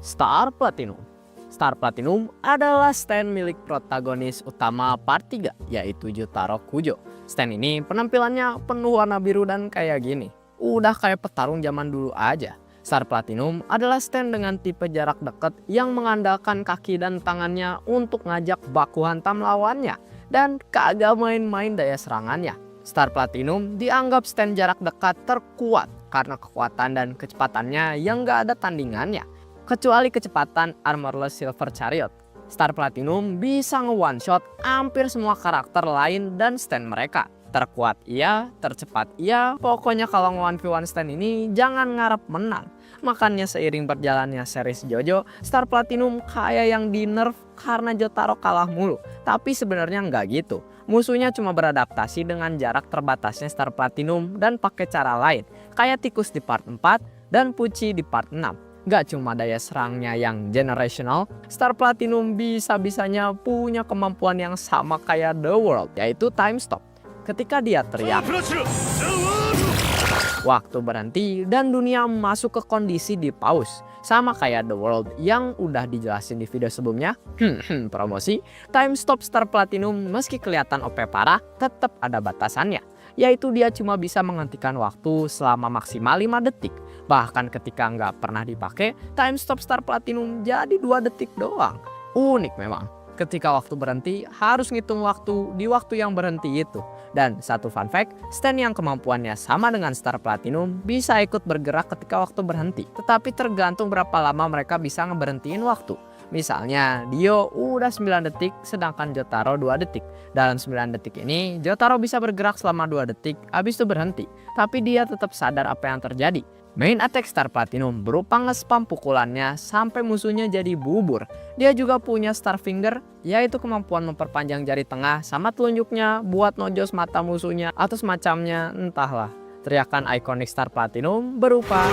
Star Platinum. Star Platinum adalah stand milik protagonis utama part 3, yaitu Jotaro Kujo. Stand ini penampilannya penuh warna biru dan kayak gini. Udah kayak petarung zaman dulu aja. Star Platinum adalah stand dengan tipe jarak dekat yang mengandalkan kaki dan tangannya untuk ngajak baku hantam lawannya. Dan kagak main-main daya serangannya. Star Platinum dianggap stand jarak dekat terkuat karena kekuatan dan kecepatannya yang gak ada tandingannya. Kecuali kecepatan Armorless Silver Chariot, Star Platinum bisa nge-one shot hampir semua karakter lain dan stand mereka. Terkuat iya, tercepat iya, pokoknya kalau nge-1v1 stand ini jangan ngarep menang. Makanya seiring berjalannya series JoJo, Star Platinum kayak yang di nerf karena Jotaro kalah mulu. Tapi sebenarnya nggak gitu. Musuhnya cuma beradaptasi dengan jarak terbatasnya Star Platinum dan pakai cara lain. Kayak tikus di part 4 dan Pucci di part 6. Gak cuma daya serangnya yang generational, Star Platinum bisa-bisanya punya kemampuan yang sama kayak The World, yaitu time stop. Ketika dia teriak, waktu berhenti dan dunia masuk ke kondisi di pause. Sama kayak The World yang udah dijelasin di video sebelumnya. Promosi, time stop Star Platinum meski kelihatan OP parah, tetap ada batasannya. Yaitu dia cuma bisa menghentikan waktu selama maksimal 5 detik. Bahkan ketika nggak pernah dipakai, time stop Star Platinum jadi 2 detik doang. Unik memang. Ketika waktu berhenti, harus ngitung waktu di waktu yang berhenti itu. Dan satu fun fact, stand yang kemampuannya sama dengan Star Platinum bisa ikut bergerak ketika waktu berhenti. Tetapi tergantung berapa lama mereka bisa ngeberhentiin waktu. Misalnya Dio udah 9 detik sedangkan Jotaro 2 detik. Dalam 9 detik ini Jotaro bisa bergerak selama 2 detik habis itu berhenti. Tapi dia tetap sadar apa yang terjadi. Main attack Star Platinum berupa nge-spam pukulannya sampai musuhnya jadi bubur. Dia juga punya Star Finger, yaitu kemampuan memperpanjang jari tengah sama telunjuknya buat nojos mata musuhnya atau semacamnya, entahlah. Teriakan ikonik Star Platinum berupa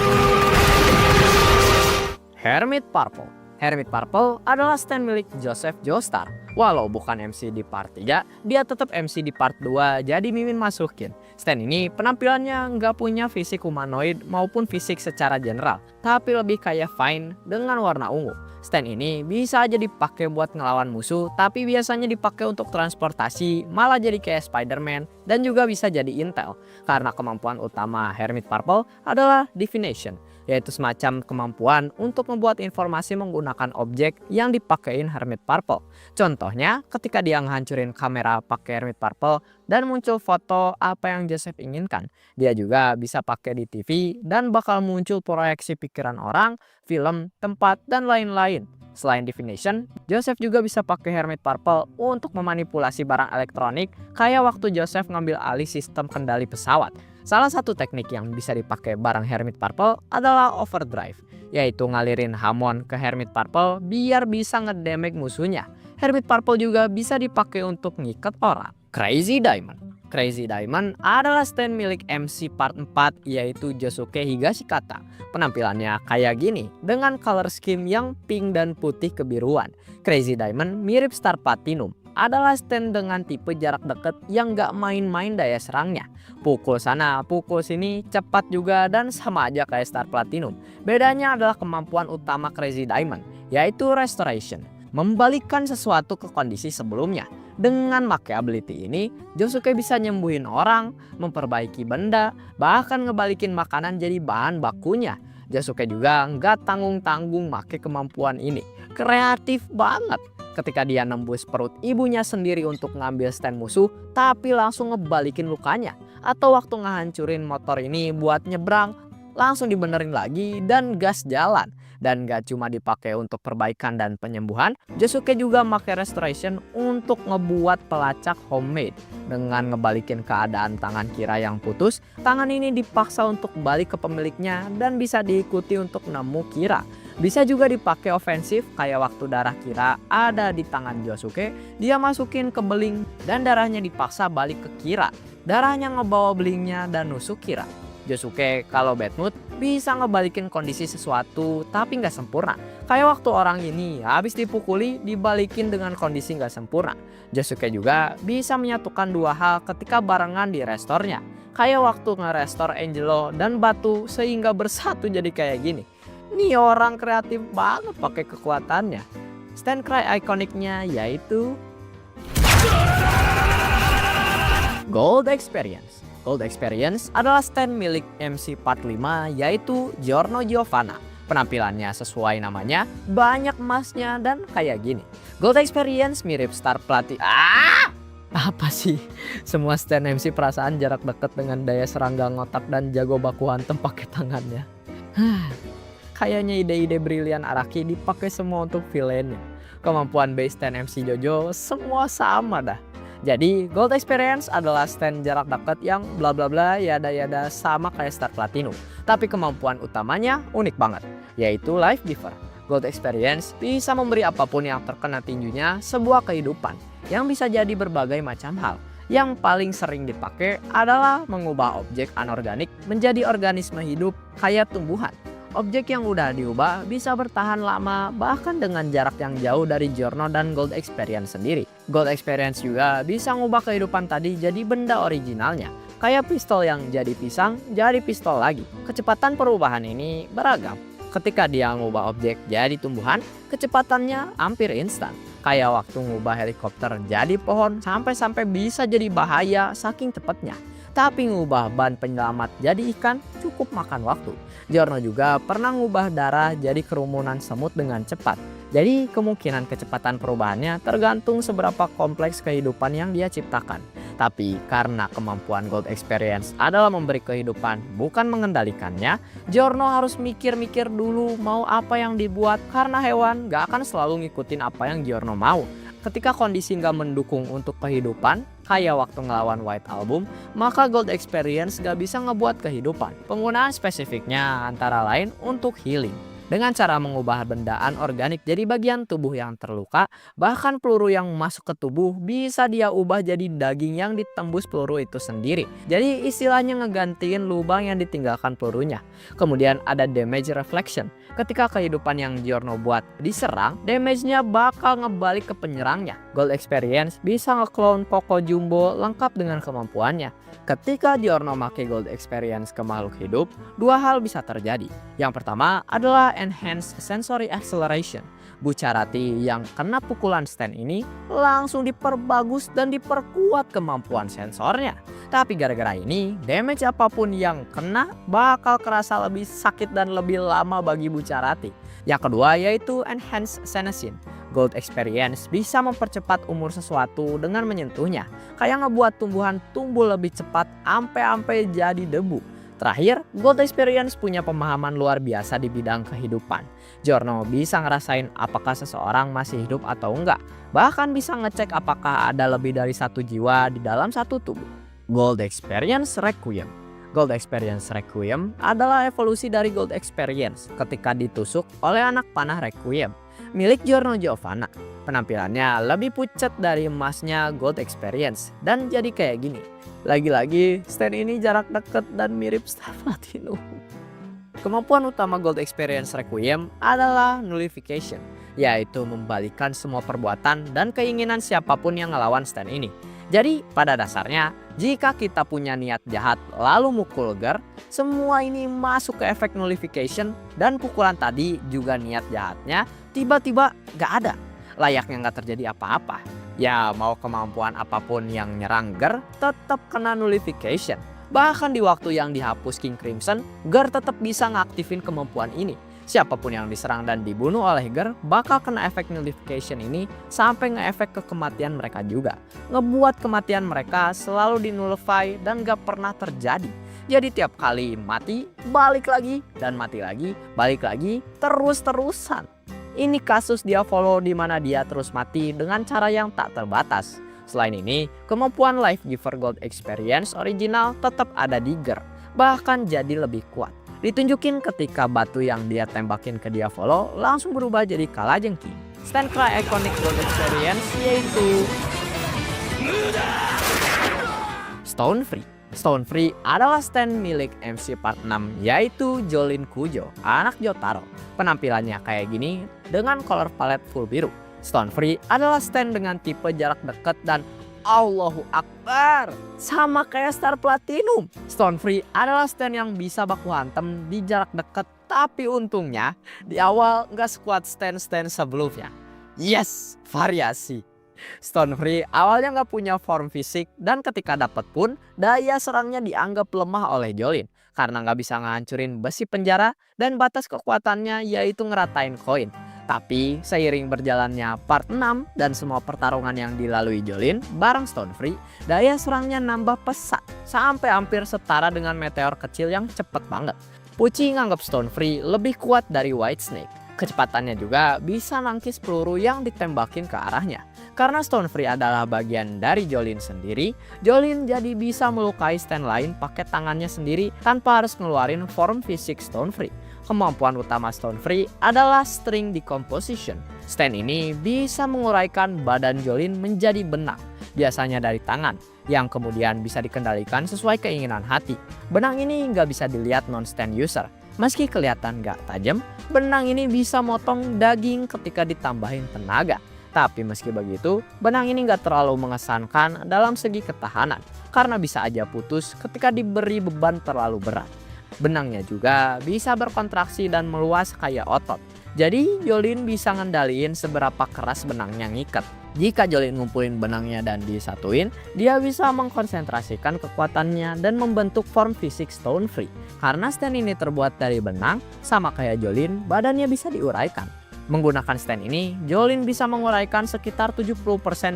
Hermit Purple. Hermit Purple adalah stand milik Joseph Joestar. Walau bukan MC di part 3, dia tetap MC di part 2, jadi Mimin masukin. Stand ini penampilannya nggak punya fisik humanoid maupun fisik secara general, tapi lebih kayak Vine dengan warna ungu. Stand ini bisa aja dipakai buat ngelawan musuh, tapi biasanya dipakai untuk transportasi, malah jadi kayak Spider-Man, dan juga bisa jadi intel. Karena kemampuan utama Hermit Purple adalah divination, yaitu semacam kemampuan untuk membuat informasi menggunakan objek yang dipakein Hermit Purple. Contohnya ketika dia ngehancurin kamera pakai Hermit Purple dan muncul foto apa yang Joseph inginkan. Dia juga bisa pakai di TV dan bakal muncul proyeksi pikiran orang, film, tempat, dan lain-lain. Selain divination, Joseph juga bisa pakai Hermit Purple untuk memanipulasi barang elektronik kayak waktu Joseph ngambil alih sistem kendali pesawat. Salah satu teknik yang bisa dipakai barang Hermit Purple adalah overdrive, yaitu ngalirin Hamon ke Hermit Purple biar bisa ngedamage musuhnya. Hermit Purple juga bisa dipakai untuk ngikat orang. Crazy Diamond. Crazy Diamond adalah stand milik MC part 4, yaitu Josuke Higashikata. Penampilannya kayak gini dengan color scheme yang pink dan putih kebiruan. Crazy Diamond mirip Star Platinum, adalah stand dengan tipe jarak dekat yang gak main-main daya serangnya. Pukul sana, pukul sini, cepat juga dan sama aja kayak Star Platinum. Bedanya adalah kemampuan utama Crazy Diamond, yaitu Restoration, membalikkan sesuatu ke kondisi sebelumnya. Dengan pakai ability ini, Josuke bisa nyembuhin orang, memperbaiki benda, bahkan ngebalikin makanan jadi bahan bakunya. Josuke juga nggak tanggung-tanggung pakai kemampuan ini. Kreatif banget. Ketika dia nembus perut ibunya sendiri untuk ngambil stand musuh, tapi langsung ngebalikin lukanya. Atau waktu ngehancurin motor ini buat nyebrang, langsung dibenerin lagi dan gas jalan. Dan gak cuma dipakai untuk perbaikan dan penyembuhan, Josuke juga pakai restoration untuk ngebuat pelacak homemade. Dengan ngebalikin keadaan tangan Kira yang putus, tangan ini dipaksa untuk balik ke pemiliknya dan bisa diikuti untuk nemu Kira. Bisa juga dipakai ofensif kayak waktu darah Kira ada di tangan Josuke, dia masukin ke beling dan darahnya dipaksa balik ke Kira. Darahnya ngebawa belingnya dan nusuk Kira. Josuke kalau bad mood bisa ngebalikin kondisi sesuatu tapi nggak sempurna. Kayak waktu orang ini habis dipukuli dibalikin dengan kondisi nggak sempurna. Josuke juga bisa menyatukan dua hal ketika barengan di restornya. Kayak waktu nge-restore Angelo dan Batu sehingga bersatu jadi kayak gini. Nih orang kreatif banget pakai kekuatannya. Stand cry ikoniknya yaitu Gold Experience. Gold Experience adalah stand milik MC Part 5 yaitu Giorno Giovanna. Penampilannya sesuai namanya, banyak emasnya dan kayak gini. Gold Experience mirip Star Platinum. Apa sih? Semua stand MC perasaan jarak dekat dengan daya serangga ngotak dan jago baku hantem pakai tangannya. Kayaknya ide-ide brilian Araki dipakai semua untuk villainnya. Kemampuan base stand MC Jojo semua sama dah. Jadi Gold Experience adalah stand jarak dekat yang bla bla bla yada sama kayak Star Platinum. Tapi kemampuan utamanya unik banget, yaitu Life Giver. Gold Experience bisa memberi apapun yang terkena tinjunya sebuah kehidupan yang bisa jadi berbagai macam hal. Yang paling sering dipakai adalah mengubah objek anorganik menjadi organisme hidup kayak tumbuhan. Objek yang udah diubah bisa bertahan lama bahkan dengan jarak yang jauh dari Giorno dan Gold Experience sendiri. Gold Experience juga bisa ngubah kehidupan tadi jadi benda originalnya. Kayak pistol yang jadi pisang, jadi pistol lagi. Kecepatan perubahan ini beragam. Ketika dia ngubah objek jadi tumbuhan, kecepatannya hampir instan. Kayak waktu ngubah helikopter jadi pohon sampai bisa jadi bahaya saking cepatnya. Tapi ngubah ban penyelamat jadi ikan cukup makan waktu. Giorno juga pernah ngubah darah jadi kerumunan semut dengan cepat. Jadi kemungkinan kecepatan perubahannya tergantung seberapa kompleks kehidupan yang dia ciptakan. Tapi karena kemampuan Gold Experience adalah memberi kehidupan bukan mengendalikannya, Giorno harus mikir-mikir dulu mau apa yang dibuat karena hewan gak akan selalu ngikutin apa yang Giorno mau. Ketika kondisi nggak mendukung untuk kehidupan, kayak waktu ngelawan White Album, maka Gold Experience nggak bisa ngebuat kehidupan. Penggunaan spesifiknya antara lain untuk healing. Dengan cara mengubah benda anorganik jadi bagian tubuh yang terluka, bahkan peluru yang masuk ke tubuh bisa dia ubah jadi daging yang ditembus peluru itu sendiri. Jadi istilahnya ngegantiin lubang yang ditinggalkan pelurunya. Kemudian ada damage reflection. Ketika kehidupan yang Giorno buat diserang, damage-nya bakal ngebalik ke penyerangnya. Gold Experience bisa nge-clone Poco Jumbo lengkap dengan kemampuannya. Ketika Giorno make Gold Experience ke makhluk hidup, dua hal bisa terjadi. Yang pertama adalah Enhanced Sensory Acceleration. Bucarati yang kena pukulan stand ini langsung diperbagus dan diperkuat kemampuan sensornya. Tapi gara-gara ini, damage apapun yang kena bakal kerasa lebih sakit dan lebih lama bagi Bucarati. Yang kedua yaitu Enhanced Senescence. Gold Experience bisa mempercepat umur sesuatu dengan menyentuhnya. Kayak ngebuat tumbuhan tumbuh lebih cepat ampe jadi debu. Terakhir, Gold Experience punya pemahaman luar biasa di bidang kehidupan. Giorno bisa ngerasain apakah seseorang masih hidup atau enggak. Bahkan bisa ngecek apakah ada lebih dari satu jiwa di dalam satu tubuh. Gold Experience Requiem. Gold Experience Requiem adalah evolusi dari Gold Experience ketika ditusuk oleh anak panah Requiem milik Giorno Giovanna. Penampilannya lebih pucat dari emasnya Gold Experience dan jadi kayak gini. Lagi-lagi stand ini jarak dekat dan mirip Star Platinum. Kemampuan utama Gold Experience Requiem adalah nullification, yaitu membalikan semua perbuatan dan keinginan siapapun yang ngelawan stand ini. Jadi pada dasarnya, jika kita punya niat jahat lalu mukul Ger, semua ini masuk ke efek nullification dan pukulan tadi juga niat jahatnya tiba-tiba gak ada. Layaknya gak terjadi apa-apa. Ya mau kemampuan apapun yang nyerang Ger tetap kena nullification. Bahkan di waktu yang dihapus King Crimson, Ger tetap bisa ngaktifin kemampuan ini. Siapapun yang diserang dan dibunuh oleh Ger bakal kena efek nullification ini sampai nge-efek ke kematian mereka juga. Ngebuat kematian mereka selalu dinullify dan gak pernah terjadi. Jadi tiap kali mati, balik lagi, dan mati lagi, balik lagi, terus-terusan. Ini kasus dia follow di mana dia terus mati dengan cara yang tak terbatas. Selain ini, kemampuan Life Giver Gold Experience original tetap ada di Ger, bahkan jadi lebih kuat. Ditunjukin ketika batu yang dia tembakin ke dia follow langsung berubah jadi kalajengking. Stand cry iconic Gold Experience yaitu Stone Free. Stone Free adalah stand milik MC Part 6 yaitu Jolin Kujo, anak Jotaro. Penampilannya kayak gini dengan color palette full biru. Stone Free adalah stand dengan tipe jarak dekat dan Allahu Akbar sama kayak Star Platinum. Stone Free adalah stand yang bisa baku hantem di jarak dekat Tapi untungnya di awal nggak sekuat stand-stand sebelumnya. Yes, variasi. Stone Free awalnya nggak punya form fisik dan ketika dapat pun daya serangnya dianggap lemah oleh Jolin karena nggak bisa ngancurin besi penjara dan batas kekuatannya yaitu ngeratain koin. Tapi seiring berjalannya part 6 dan semua pertarungan yang dilalui Jolin bareng Stone Free, daya serangnya nambah pesat sampai hampir setara dengan meteor kecil yang cepet banget. Pucci nganggap Stone Free lebih kuat dari White Snake. Kecepatannya juga bisa nangkis peluru yang ditembakin ke arahnya. Karena Stone Free adalah bagian dari Jolin sendiri, Jolin jadi bisa melukai stand lain pakai tangannya sendiri tanpa harus ngeluarin form fisik Stone Free. Kemampuan utama Stone Free adalah string decomposition. Stand ini bisa menguraikan badan Jolin menjadi benang, biasanya dari tangan, yang kemudian bisa dikendalikan sesuai keinginan hati. Benang ini nggak bisa dilihat non-stand user. Meski kelihatan nggak tajam, benang ini bisa motong daging ketika ditambahin tenaga. Tapi meski begitu, benang ini nggak terlalu mengesankan dalam segi ketahanan karena bisa aja putus ketika diberi beban terlalu berat. Benangnya juga bisa berkontraksi dan meluas kayak otot. Jadi Jolin bisa ngendaliin seberapa keras benangnya ngikat. Jika Jolin ngumpulin benangnya dan disatuin, dia bisa mengkonsentrasikan kekuatannya dan membentuk form fisik Stone Free. Karena stand ini terbuat dari benang, sama kayak Jolin, badannya bisa diuraikan. Menggunakan stand ini, Jolin bisa menguraikan sekitar 70%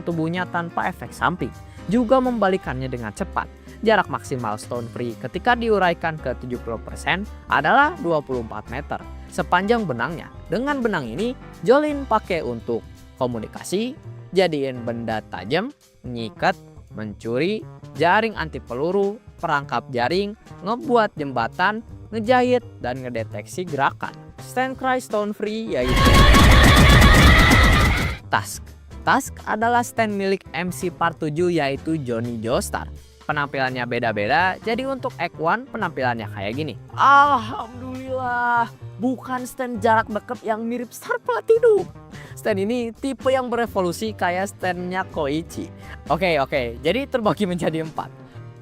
tubuhnya tanpa efek samping, juga membalikannya dengan cepat. Jarak maksimal Stone Free ketika diuraikan ke 70% adalah 24 meter sepanjang benangnya. Dengan benang ini, Jolin pakai untuk komunikasi, jadiin benda tajam, nyikat, mencuri, jaring anti peluru, perangkap jaring, ngebuat jembatan, ngejahit, dan ngedeteksi gerakan. Stand Cry Stone Free yaitu Tusk. Tusk adalah stand milik MC Part 7 yaitu Johnny Joestar. Penampilannya beda-beda, jadi untuk Act 1 penampilannya kayak gini. Alhamdulillah, bukan stand jarak dekat yang mirip Star Platinum. Stand ini tipe yang berevolusi kayak standnya Koichi. Oke, jadi terbagi menjadi 4.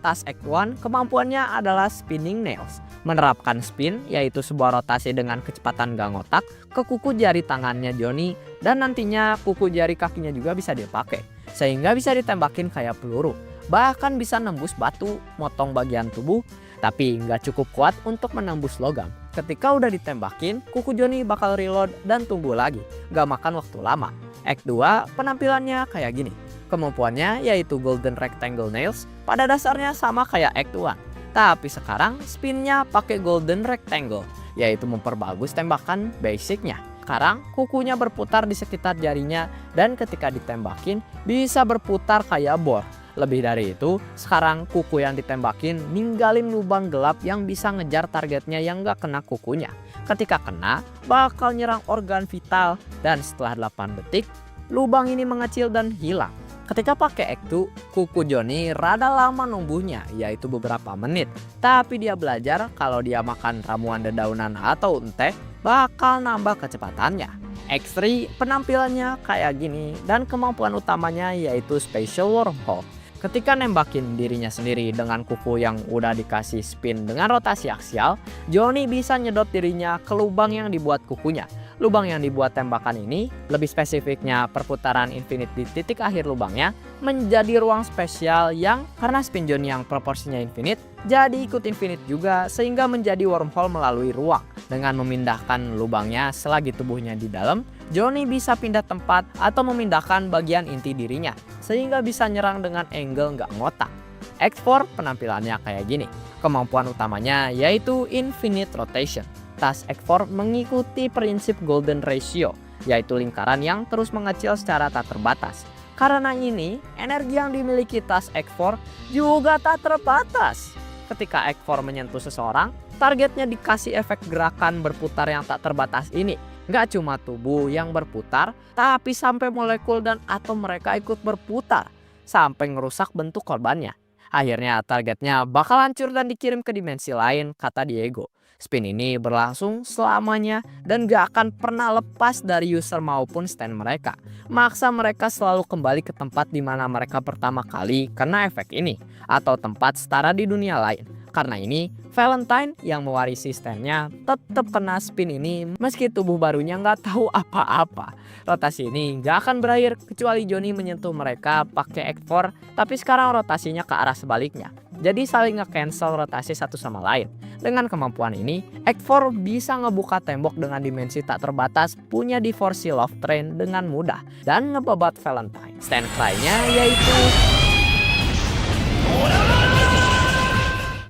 Tusk Act 1 kemampuannya adalah spinning nails. Menerapkan spin yaitu sebuah rotasi dengan kecepatan gang otak ke kuku jari tangannya Johnny dan nantinya kuku jari kakinya juga bisa dipakai. Sehingga bisa ditembakin kayak peluru. Bahkan bisa nembus batu, motong bagian tubuh, tapi nggak cukup kuat untuk menembus logam. Ketika udah ditembakin, kuku Johnny bakal reload dan tumbuh lagi. Nggak makan waktu lama. Act 2 penampilannya kayak gini. Kemampuannya yaitu Golden Rectangle Nails, pada dasarnya sama kayak Act 1. Tapi sekarang spinnya pakai Golden Rectangle, yaitu memperbagus tembakan basicnya. Sekarang kukunya berputar di sekitar jarinya dan ketika ditembakin bisa berputar kayak bor. Lebih dari itu, sekarang kuku yang ditembakin ninggalin lubang gelap yang bisa ngejar targetnya yang gak kena kukunya. Ketika kena, bakal nyerang organ vital dan setelah 8 detik, lubang ini mengecil dan hilang. Ketika pakai Act 2, kuku Johnny rada lama numbuhnya, yaitu beberapa menit. Tapi dia belajar kalau dia makan ramuan dedaunan atau ente, bakal nambah kecepatannya. Act 3 penampilannya kayak gini dan kemampuan utamanya yaitu Special Wormhole. Ketika nembakin dirinya sendiri dengan kuku yang udah dikasih spin dengan rotasi aksial, Johnny bisa nyedot dirinya ke lubang yang dibuat kukunya. Lubang yang dibuat tembakan ini, lebih spesifiknya perputaran infinite di titik akhir lubangnya, menjadi ruang spesial yang karena spin Johnny yang proporsinya infinite, jadi ikut infinite juga sehingga menjadi wormhole melalui ruang. Dengan memindahkan lubangnya selagi tubuhnya di dalam, Johnny bisa pindah tempat atau memindahkan bagian inti dirinya, sehingga bisa nyerang dengan angle nggak ngotak. Act 4 penampilannya kayak gini. Kemampuan utamanya yaitu infinite rotation. Tusk Act 4 mengikuti prinsip golden ratio, yaitu lingkaran yang terus mengecil secara tak terbatas. Karena ini, energi yang dimiliki Tusk Act 4 juga tak terbatas. Ketika Act 4 menyentuh seseorang, targetnya dikasih efek gerakan berputar yang tak terbatas ini. Nggak cuma tubuh yang berputar, tapi sampai molekul dan atom mereka ikut berputar, sampai ngerusak bentuk korbannya. Akhirnya targetnya bakal hancur dan dikirim ke dimensi lain, kata Diego. Spin ini berlangsung selamanya dan gak akan pernah lepas dari user maupun stand mereka. Maksa mereka selalu kembali ke tempat di mana mereka pertama kali kena efek ini, atau tempat setara di dunia lain. Karena ini, Valentine yang mewarisi stand-nya tetap kena spin ini meski tubuh barunya nggak tahu apa-apa. Rotasi ini nggak akan berakhir kecuali Johnny menyentuh mereka pakai X4, tapi sekarang rotasinya ke arah sebaliknya. Jadi saling nge-cancel rotasi satu sama lain. Dengan kemampuan ini, X4 bisa ngebuka tembok dengan dimensi tak terbatas, punya diversi love train dengan mudah, dan ngebabat Valentine. Stand cry-nya yaitu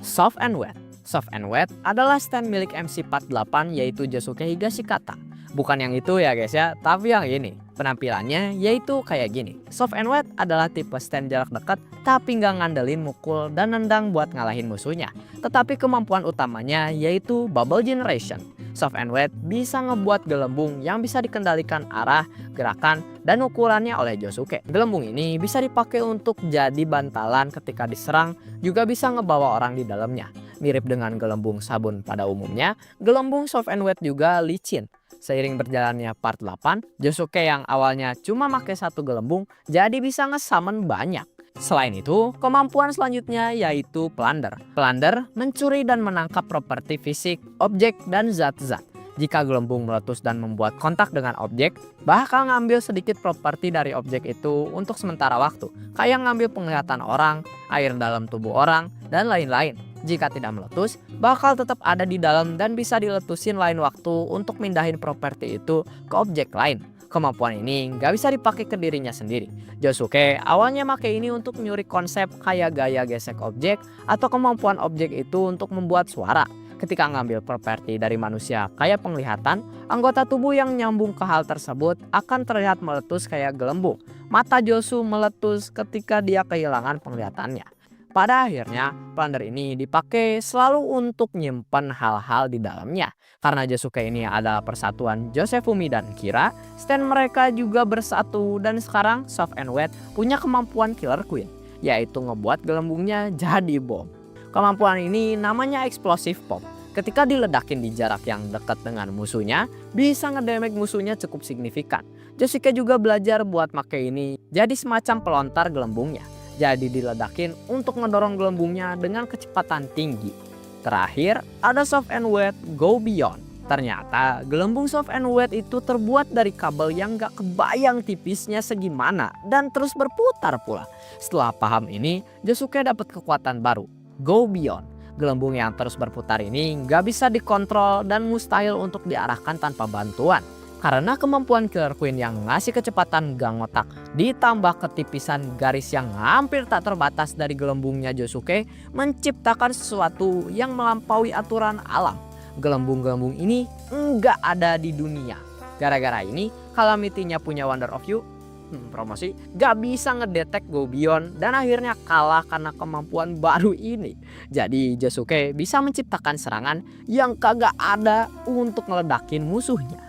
Soft and Wet. Soft and Wet adalah stand milik MC48 yaitu Josuke Higashikata. Bukan yang itu ya guys ya, tapi yang ini. Penampilannya yaitu kayak gini. Soft and Wet adalah tipe stand jarak dekat tapi nggak ngandelin mukul dan nendang buat ngalahin musuhnya. Tetapi kemampuan utamanya yaitu Bubble Generation. Soft and Wet bisa ngebuat gelembung yang bisa dikendalikan arah, gerakan, dan ukurannya oleh Josuke. Gelembung ini bisa dipakai untuk jadi bantalan ketika diserang, juga bisa ngebawa orang di dalamnya. Mirip dengan gelembung sabun pada umumnya, gelembung Soft and Wet juga licin. Seiring berjalannya part 8, Josuke yang awalnya cuma pakai satu gelembung jadi bisa nge-summon banyak. Selain itu, kemampuan selanjutnya yaitu Plunder. Plunder mencuri dan menangkap properti fisik, objek, dan zat-zat. Jika gelembung meletus dan membuat kontak dengan objek, bakal ngambil sedikit properti dari objek itu untuk sementara waktu, kayak ngambil penglihatan orang, air dalam tubuh orang, dan lain-lain. Jika tidak meletus, bakal tetap ada di dalam dan bisa diletusin lain waktu untuk mindahin properti itu ke objek lain. Kemampuan ini nggak bisa dipakai ke dirinya sendiri. Josuke awalnya pakai ini untuk nyuri konsep kayak gaya gesek objek atau kemampuan objek itu untuk membuat suara. Ketika ngambil properti dari manusia kayak penglihatan, anggota tubuh yang nyambung ke hal tersebut akan terlihat meletus kayak gelembung. Mata Josu meletus ketika dia kehilangan penglihatannya. Pada akhirnya, Plunder ini dipakai selalu untuk nyimpan hal-hal di dalamnya. Karena Josuke ini adalah persatuan Josefumi dan Kira, stand mereka juga bersatu dan sekarang Soft and Wet punya kemampuan Killer Queen, yaitu ngebuat gelembungnya jadi bom. Kemampuan ini namanya Explosive Pop. Ketika diledakin di jarak yang dekat dengan musuhnya, bisa ngedamage musuhnya cukup signifikan. Josuke juga belajar buat pakai ini jadi semacam pelontar gelembungnya. Jadi diledakin untuk ngedorong gelembungnya dengan kecepatan tinggi. Terakhir, ada Soft and Wet Go Beyond. Ternyata gelembung Soft and Wet itu terbuat dari kabel yang gak kebayang tipisnya segimana dan terus berputar pula. Setelah paham ini, Josuke dapat kekuatan baru, Go Beyond. Gelembung yang terus berputar ini gak bisa dikontrol dan mustahil untuk diarahkan tanpa bantuan. Karena kemampuan Killer Queen yang ngasih kecepatan gang otak ditambah ketipisan garis yang hampir tak terbatas dari gelembungnya Josuke menciptakan sesuatu yang melampaui aturan alam. Gelembung-gelembung ini enggak ada di dunia. Gara-gara ini Calamity-nya punya Wonder of You, promosi, gak bisa ngedetek Go Beyond dan akhirnya kalah karena kemampuan baru ini. Jadi Josuke bisa menciptakan serangan yang kagak ada untuk ngeledakin musuhnya.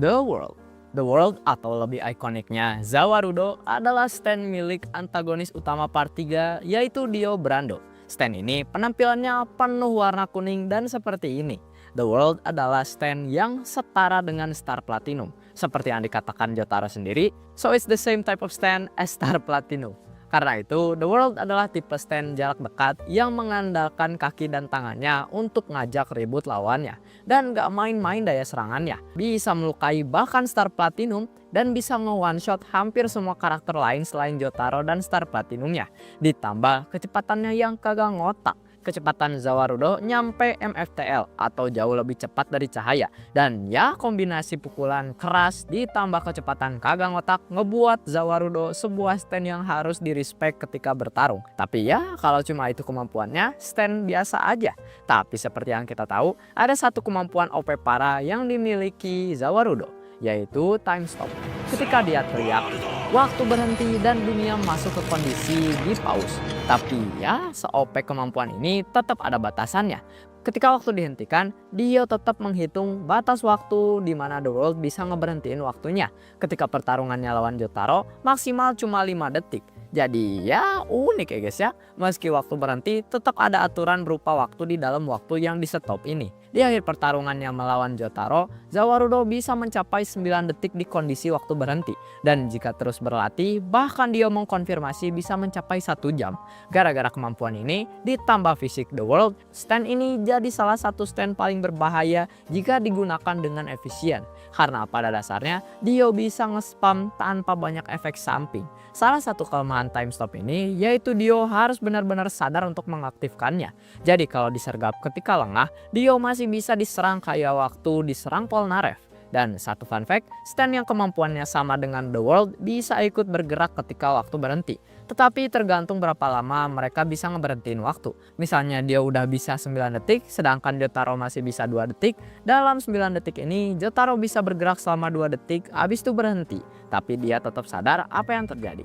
The World atau lebih ikoniknya Zawarudo adalah stand milik antagonis utama part 3 yaitu Dio Brando. Stand ini penampilannya penuh warna kuning dan seperti ini. The World adalah stand yang setara dengan Star Platinum. Seperti yang dikatakan Jotaro sendiri, so it's the same type of stand as Star Platinum. Karena itu, The World adalah tipe stand jarak dekat yang mengandalkan kaki dan tangannya untuk ngajak ribut lawannya. Dan gak main-main daya serangannya. Bisa melukai bahkan Star Platinum dan bisa nge-one shot hampir semua karakter lain selain Jotaro dan Star Platinumnya. Ditambah kecepatannya yang kagak ngotak. Kecepatan Zawarudo nyampe MFTL atau jauh lebih cepat dari cahaya. Dan ya kombinasi pukulan keras ditambah kecepatan kagak ngotak ngebuat Zawarudo sebuah stand yang harus di-respect ketika bertarung. Tapi ya kalau cuma itu kemampuannya stand biasa aja. Tapi seperti yang kita tahu ada satu kemampuan OP parah yang dimiliki Zawarudo, yaitu time stop. Ketika dia teriak, waktu berhenti dan dunia masuk ke kondisi di pause. Tapi ya se-OP kemampuan ini tetap ada batasannya. Ketika waktu dihentikan, Dio tetap menghitung batas waktu di mana The World bisa ngeberhentiin waktunya. Ketika pertarungannya lawan Jotaro maksimal cuma 5 detik. Jadi ya unik ya guys ya. Meski waktu berhenti, tetap ada aturan berupa waktu di dalam waktu yang di stop ini. Di akhir pertarungannya melawan Jotaro, Zawarudo bisa mencapai 9 detik di kondisi waktu berhenti. Dan jika terus berlatih, bahkan dia mengkonfirmasi bisa mencapai 1 jam. Gara-gara kemampuan ini, ditambah fisik The World, stand ini jadi salah satu stand paling berbahaya jika digunakan dengan efisien. Karena pada dasarnya, Dio bisa nge-spam tanpa banyak efek samping. Salah satu kelemahan time stop ini yaitu Dio harus benar-benar sadar untuk mengaktifkannya. Jadi kalau disergap ketika lengah, Dio masih bisa diserang kayak waktu diserang Polnareff. Dan satu fun fact, stand yang kemampuannya sama dengan The World bisa ikut bergerak ketika waktu berhenti. Tetapi tergantung berapa lama mereka bisa ngeberhentiin waktu. Misalnya dia udah bisa 9 detik, sedangkan Jotaro masih bisa 2 detik. Dalam 9 detik ini, Jotaro bisa bergerak selama 2 detik, habis itu berhenti. Tapi dia tetap sadar apa yang terjadi.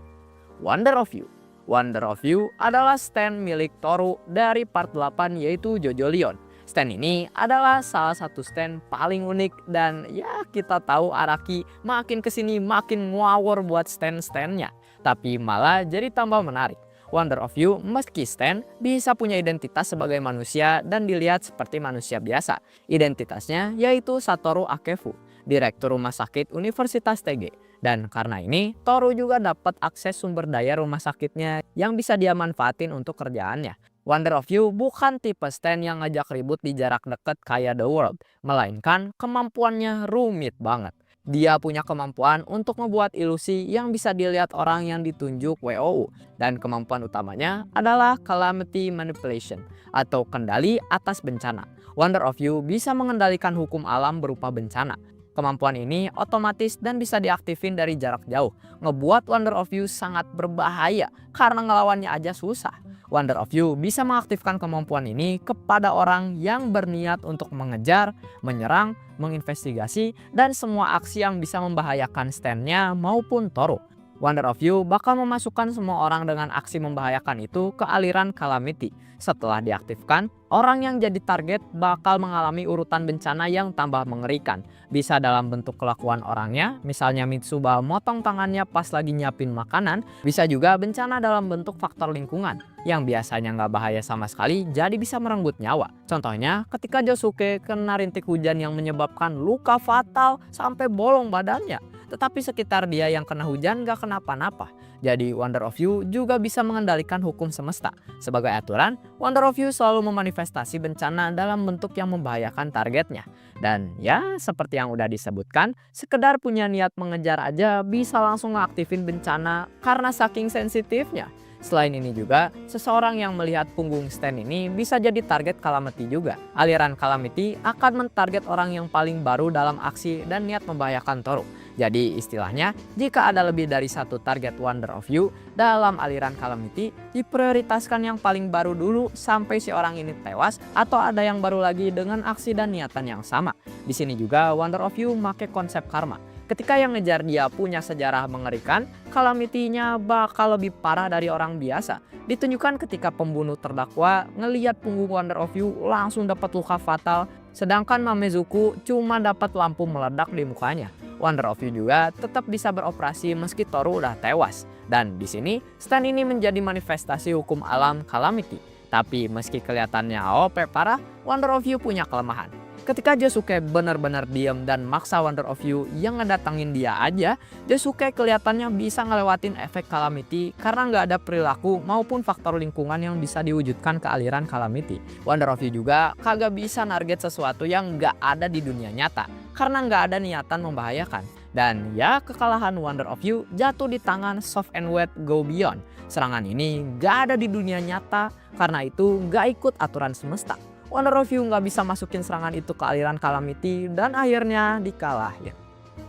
Wonder of You. Wonder of You adalah stand milik Toru dari part 8 yaitu Jojo Leon. Stand ini adalah salah satu stand paling unik dan ya kita tahu Araki makin kesini makin ngawur buat stand-standnya. Tapi malah jadi tambah menarik. Wonder of You meski stand bisa punya identitas sebagai manusia dan dilihat seperti manusia biasa. Identitasnya yaitu Satoru Akefu, Direktur Rumah Sakit Universitas TG. Dan karena ini Toru juga dapat akses sumber daya rumah sakitnya yang bisa dia manfaatin untuk kerjaannya. Wonder of You bukan tipe stand yang ngajak ribut di jarak dekat kayak The World, melainkan kemampuannya rumit banget. Dia punya kemampuan untuk membuat ilusi yang bisa dilihat orang yang ditunjuk WOU. Dan kemampuan utamanya adalah Calamity Manipulation atau kendali atas bencana. Wonder of You bisa mengendalikan hukum alam berupa bencana. Kemampuan ini otomatis dan bisa diaktifin dari jarak jauh. Ngebuat Wonder of You sangat berbahaya karena ngelawannya aja susah. Wonder of You bisa mengaktifkan kemampuan ini kepada orang yang berniat untuk mengejar, menyerang, menginvestigasi, dan semua aksi yang bisa membahayakan stand-nya maupun Toru. Wonder of You bakal memasukkan semua orang dengan aksi membahayakan itu ke aliran Calamity. Setelah diaktifkan, orang yang jadi target bakal mengalami urutan bencana yang tambah mengerikan. Bisa dalam bentuk kelakuan orangnya, misalnya Mitsuba motong tangannya pas lagi nyiapin makanan. Bisa juga bencana dalam bentuk faktor lingkungan, yang biasanya nggak bahaya sama sekali jadi bisa merenggut nyawa. Contohnya ketika Josuke kena rintik hujan yang menyebabkan luka fatal sampai bolong badannya. Tetapi sekitar dia yang kena hujan gak kenapa-napa. Jadi Wonder of You juga bisa mengendalikan hukum semesta. Sebagai aturan, Wonder of You selalu memanifestasi bencana dalam bentuk yang membahayakan targetnya. Dan ya seperti yang udah disebutkan, sekedar punya niat mengejar aja bisa langsung ngaktifin bencana karena saking sensitifnya. Selain ini juga, seseorang yang melihat punggung stand ini bisa jadi target Calamity juga. Aliran Calamity akan mentarget orang yang paling baru dalam aksi dan niat membahayakan Toru. Jadi istilahnya, jika ada lebih dari satu target Wonder of You dalam aliran Calamity, diprioritaskan yang paling baru dulu sampai si orang ini tewas atau ada yang baru lagi dengan aksi dan niatan yang sama. Di sini juga Wonder of You make konsep karma. Ketika yang ngejar dia punya sejarah mengerikan, Calamity-nya bakal lebih parah dari orang biasa. Ditunjukkan ketika pembunuh terdakwa ngelihat punggung Wonder of You langsung dapat luka fatal, sedangkan Mamezuku cuma dapat lampu meledak di mukanya. Wonder of You juga tetap bisa beroperasi meski Toru udah tewas. Dan di sini, stand ini menjadi manifestasi hukum alam Calamity. Tapi meski kelihatannya OP parah, Wonder of You punya kelemahan. Ketika Josuke benar-benar diam dan maksa Wonder of You yang ngedatangin dia aja, Josuke kelihatannya bisa ngelewatin efek Calamity karena nggak ada perilaku maupun faktor lingkungan yang bisa diwujudkan ke aliran Calamity. Wonder of You juga kagak bisa narget sesuatu yang nggak ada di dunia nyata karena nggak ada niatan membahayakan. Dan ya kekalahan Wonder of You jatuh di tangan Soft and Wet Go Beyond. Serangan ini nggak ada di dunia nyata karena itu nggak ikut aturan semesta. Wonder of You nggak bisa masukin serangan itu ke aliran Calamity dan akhirnya dikalahin.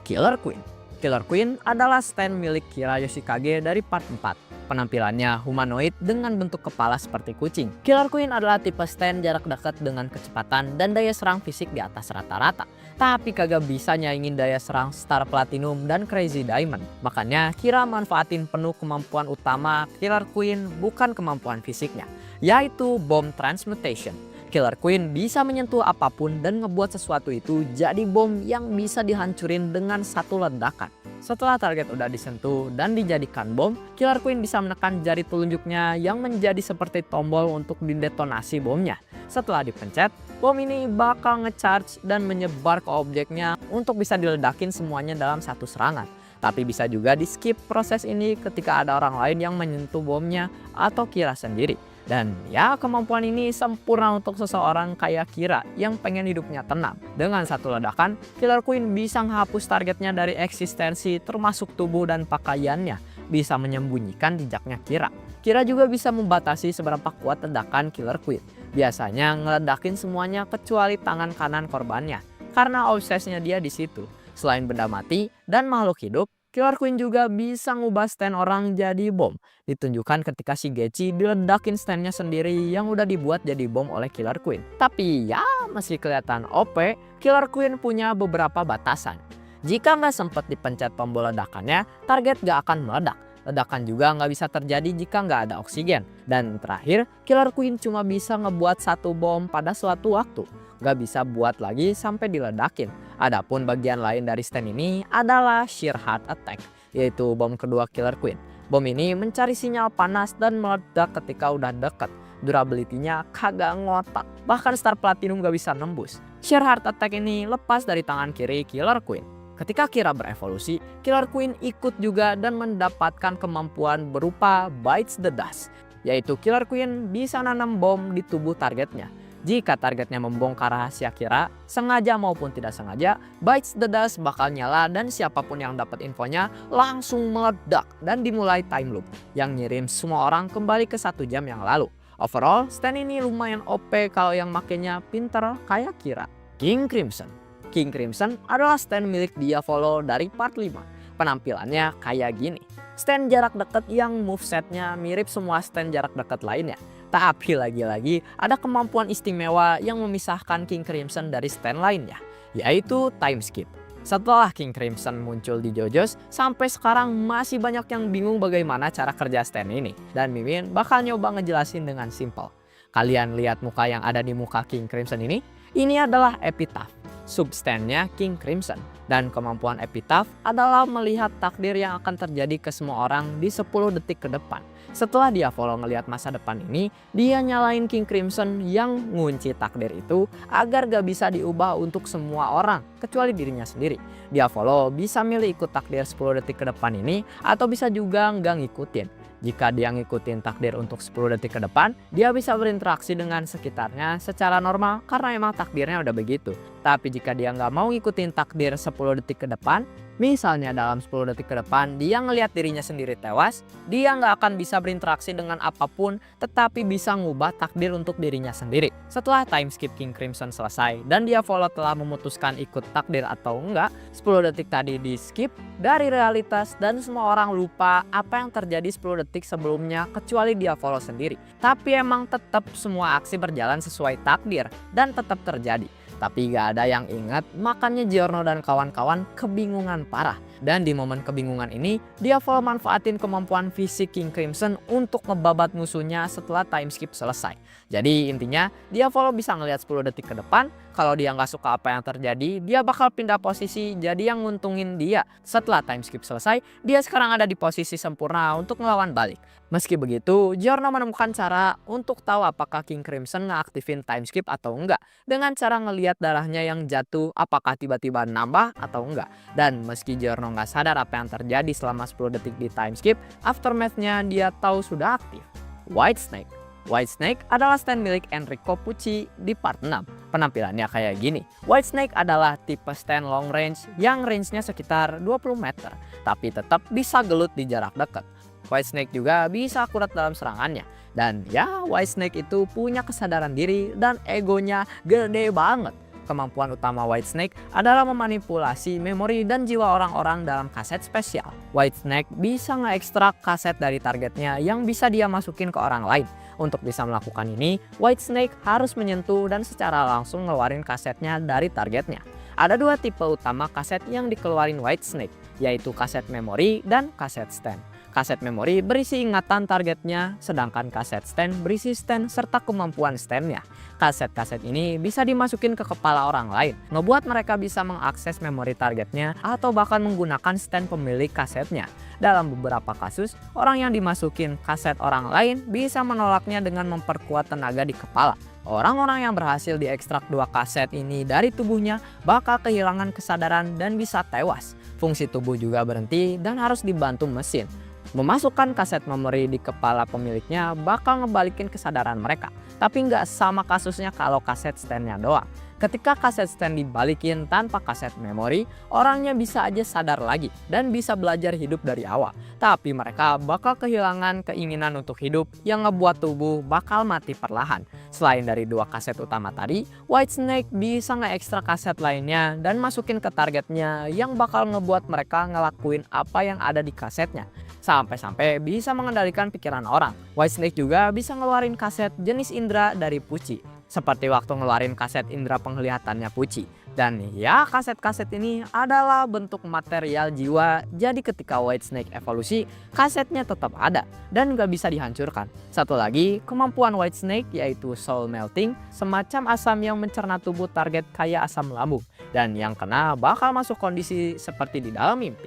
Killer Queen. Killer Queen adalah stand milik Kira Yoshikage dari part 4. Penampilannya humanoid dengan bentuk kepala seperti kucing. Killer Queen adalah tipe stand jarak dekat dengan kecepatan dan daya serang fisik di atas rata-rata. Tapi kagak bisa nyaingin daya serang Star Platinum dan Crazy Diamond. Makanya Kira manfaatin penuh kemampuan utama Killer Queen bukan kemampuan fisiknya, yaitu Bomb Transmutation. Killer Queen bisa menyentuh apapun dan ngebuat sesuatu itu jadi bom yang bisa dihancurin dengan satu ledakan. Setelah target udah disentuh dan dijadikan bom, Killer Queen bisa menekan jari telunjuknya yang menjadi seperti tombol untuk didetonasi bomnya. Setelah dipencet, bom ini bakal ngecharge dan menyebar ke objeknya untuk bisa diledakin semuanya dalam satu serangan. Tapi bisa juga di skip proses ini ketika ada orang lain yang menyentuh bomnya atau Kira sendiri. Dan ya, kemampuan ini sempurna untuk seseorang kayak Kira yang pengen hidupnya tenang. Dengan satu ledakan, Killer Queen bisa menghapus targetnya dari eksistensi termasuk tubuh dan pakaiannya. Bisa menyembunyikan jejaknya Kira. Kira juga bisa membatasi seberapa kuat ledakan Killer Queen. Biasanya ngeledakin semuanya kecuali tangan kanan korbannya. Karena obsesnya dia di situ. Selain benda mati dan makhluk hidup, Killer Queen juga bisa ngubah stand orang jadi bom. Ditunjukkan ketika si Geci diledakin standnya sendiri yang udah dibuat jadi bom oleh Killer Queen. Tapi ya, meski kelihatan OP, Killer Queen punya beberapa batasan. Jika nggak sempat dipencet tombol ledakannya, target nggak akan meledak. Ledakan juga nggak bisa terjadi jika nggak ada oksigen. Dan terakhir, Killer Queen cuma bisa ngebuat satu bom pada suatu waktu. Nggak bisa buat lagi sampai diledakin. Adapun bagian lain dari stand ini adalah Sheer Heart Attack, yaitu bom kedua Killer Queen. Bom ini mencari sinyal panas dan meledak ketika udah deket. Durability-nya kagak ngotak, bahkan Star Platinum gak bisa nembus. Sheer Heart Attack ini lepas dari tangan kiri Killer Queen. Ketika Kira berevolusi, Killer Queen ikut juga dan mendapatkan kemampuan berupa Bites the Dust, yaitu Killer Queen bisa nanam bom di tubuh targetnya. Jika targetnya membongkar rahasia Kira, sengaja maupun tidak sengaja, Bites the Dust bakal nyala dan siapapun yang dapat infonya langsung meledak dan dimulai time loop yang ngirim semua orang kembali ke 1 jam yang lalu. Overall, stand ini lumayan OP kalau yang makainya pinter kayak Kira. King Crimson. King Crimson adalah stand milik Diavolo dari part 5. Penampilannya kayak gini. Stand jarak dekat yang movesetnya mirip semua stand jarak dekat lainnya. Tapi lagi-lagi ada kemampuan istimewa yang memisahkan King Crimson dari stand lainnya, yaitu time skip. Setelah King Crimson muncul di JoJo's, sampai sekarang masih banyak yang bingung bagaimana cara kerja stand ini. Dan Mimin bakal nyoba ngejelasin dengan simple. Kalian lihat muka yang ada di muka King Crimson ini? Ini adalah epitaph, substandnya King Crimson. Dan kemampuan epitaph adalah melihat takdir yang akan terjadi ke semua orang di 10 detik ke depan. Setelah Diavolo ngelihat masa depan ini, dia nyalain King Crimson yang ngunci takdir itu agar gak bisa diubah untuk semua orang, kecuali dirinya sendiri. Diavolo bisa milih ikut takdir 10 detik ke depan ini, atau bisa juga nggak ngikutin. Jika dia ngikutin takdir untuk 10 detik ke depan, dia bisa berinteraksi dengan sekitarnya secara normal karena emang takdirnya udah begitu. Tapi jika dia nggak mau ngikutin takdir 10 detik ke depan, misalnya dalam 10 detik ke depan dia ngelihat dirinya sendiri tewas, dia nggak akan bisa berinteraksi dengan apapun tetapi bisa ngubah takdir untuk dirinya sendiri. Setelah time skip King Crimson selesai dan Diavolo telah memutuskan ikut takdir atau enggak, 10 detik tadi di skip dari realitas dan semua orang lupa apa yang terjadi 10 detik sebelumnya kecuali Diavolo sendiri. Tapi emang tetap semua aksi berjalan sesuai takdir dan tetap terjadi. Tapi gak ada yang ingat, makanya Giorno dan kawan-kawan kebingungan parah. Dan di momen kebingungan ini, Diavolo manfaatin kemampuan fisik King Crimson untuk ngebabat musuhnya setelah time skip selesai. Jadi intinya, Diavolo bisa ngelihat 10 detik ke depan, kalau dia nggak suka apa yang terjadi, dia bakal pindah posisi jadi yang nguntungin dia. Setelah time skip selesai, dia sekarang ada di posisi sempurna untuk ngelawan balik. Meski begitu, Giorno menemukan cara untuk tahu apakah King Crimson ngeaktifin time skip atau enggak. Dengan cara ngelihat darahnya yang jatuh apakah tiba-tiba nambah atau enggak. Dan meski Giorno nggak sadar apa yang terjadi selama 10 detik di time skip, aftermath-nya dia tahu sudah aktif. Whitesnake. Whitesnake adalah stand milik Enrico Pucci di part 6. Penampilannya kayak gini. Whitesnake adalah tipe stand long range yang range-nya sekitar 20 meter, tapi tetap bisa gelut di jarak dekat. Whitesnake juga bisa akurat dalam serangannya. Dan ya, Whitesnake itu punya kesadaran diri dan egonya gede banget. Kemampuan utama Whitesnake adalah memanipulasi memori dan jiwa orang-orang dalam kaset spesial. Whitesnake bisa ngeekstrak kaset dari targetnya yang bisa dia masukin ke orang lain. Untuk bisa melakukan ini, Whitesnake harus menyentuh dan secara langsung ngeluarin kasetnya dari targetnya. Ada 2 tipe utama kaset yang dikeluarin Whitesnake, yaitu kaset memori dan kaset stand. Kaset memori berisi ingatan targetnya, sedangkan kaset stand berisi stand serta kemampuan standnya. Kaset-kaset ini bisa dimasukin ke kepala orang lain, ngebuat mereka bisa mengakses memori targetnya atau bahkan menggunakan stand pemilik kasetnya. Dalam beberapa kasus, orang yang dimasukin kaset orang lain bisa menolaknya dengan memperkuat tenaga di kepala. Orang-orang yang berhasil diekstrak dua kaset ini dari tubuhnya bakal kehilangan kesadaran dan bisa tewas. Fungsi tubuh juga berhenti dan harus dibantu mesin. Memasukkan kaset memori di kepala pemiliknya bakal ngebalikin kesadaran mereka. Tapi nggak sama kasusnya kalau kaset standnya doang. Ketika kaset stand dibalikin tanpa kaset memori, orangnya bisa aja sadar lagi dan bisa belajar hidup dari awal. Tapi mereka bakal kehilangan keinginan untuk hidup yang ngebuat tubuh bakal mati perlahan. Selain dari dua kaset utama tadi, Whitesnake bisa ngeekstrak kaset lainnya dan masukin ke targetnya yang bakal ngebuat mereka ngelakuin apa yang ada di kasetnya. Sampai-sampai bisa mengendalikan pikiran orang. Whitesnake juga bisa ngeluarin kaset jenis indera dari Pucci, seperti waktu ngeluarin kaset indera penglihatannya Pucci. Dan ya, kaset-kaset ini adalah bentuk material jiwa, jadi ketika Whitesnake evolusi, kasetnya tetap ada dan gak bisa dihancurkan. Satu lagi, kemampuan Whitesnake yaitu soul melting, semacam asam yang mencerna tubuh target kayak asam lambung. Dan yang kena bakal masuk kondisi seperti di dalam mimpi.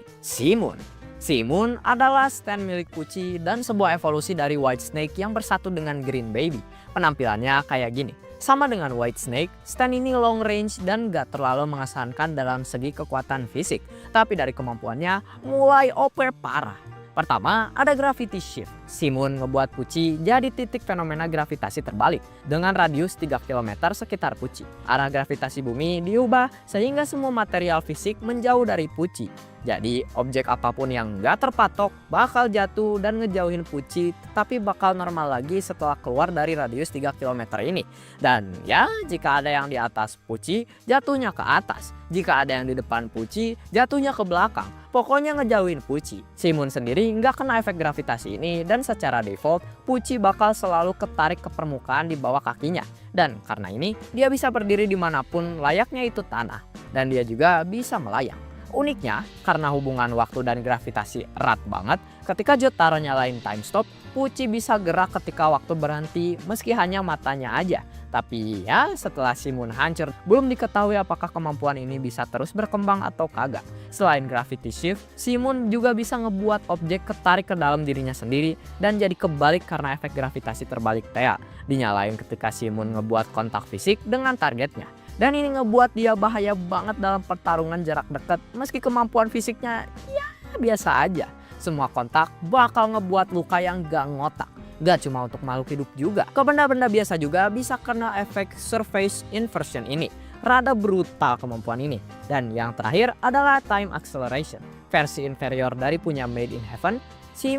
Moon adalah stand milik Pucci dan sebuah evolusi dari Whitesnake yang bersatu dengan Green Baby. Penampilannya kayak gini. Sama dengan Whitesnake, stand ini long range dan gak terlalu mengesankan dalam segi kekuatan fisik. Tapi dari kemampuannya mulai OP parah. Pertama, ada gravity shift. Moon ngebuat Pucci jadi titik fenomena gravitasi terbalik dengan radius 3 km sekitar Pucci. Arah gravitasi bumi diubah sehingga semua material fisik menjauh dari Pucci. Jadi objek apapun yang gak terpatok bakal jatuh dan ngejauhin Pucci, tetapi bakal normal lagi setelah keluar dari radius 3 km ini. Dan ya, jika ada yang di atas Pucci, jatuhnya ke atas. Jika ada yang di depan Pucci, jatuhnya ke belakang. Pokoknya ngejauhin Pucci. Moon sendiri nggak kena efek gravitasi ini dan secara default Pucci bakal selalu ketarik ke permukaan di bawah kakinya. Dan karena ini dia bisa berdiri dimanapun layaknya itu tanah. Dan dia juga bisa melayang. Uniknya, karena hubungan waktu dan gravitasi erat banget, ketika Jotaro nyalain time stop, Pucci bisa gerak ketika waktu berhenti meski hanya matanya aja. Tapi ya, setelah Moon hancur, belum diketahui apakah kemampuan ini bisa terus berkembang atau kagak. Selain gravity shift, Moon juga bisa ngebuat objek ketarik ke dalam dirinya sendiri dan jadi kebalik karena efek gravitasi terbalik Thea. Dinyalain ketika Moon ngebuat kontak fisik dengan targetnya. Dan ini ngebuat dia bahaya banget dalam pertarungan jarak dekat meski kemampuan fisiknya ya biasa aja. Semua kontak bakal ngebuat luka yang gak ngotak. Gak cuma untuk makhluk hidup juga. Ke benda-benda biasa juga bisa kena efek surface inversion ini. Rada brutal kemampuan ini. Dan yang terakhir adalah time acceleration. Versi inferior dari punya Made in Heaven.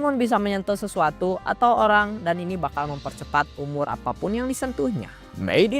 Moon bisa menyentuh sesuatu atau orang dan ini bakal mempercepat umur apapun yang disentuhnya. Made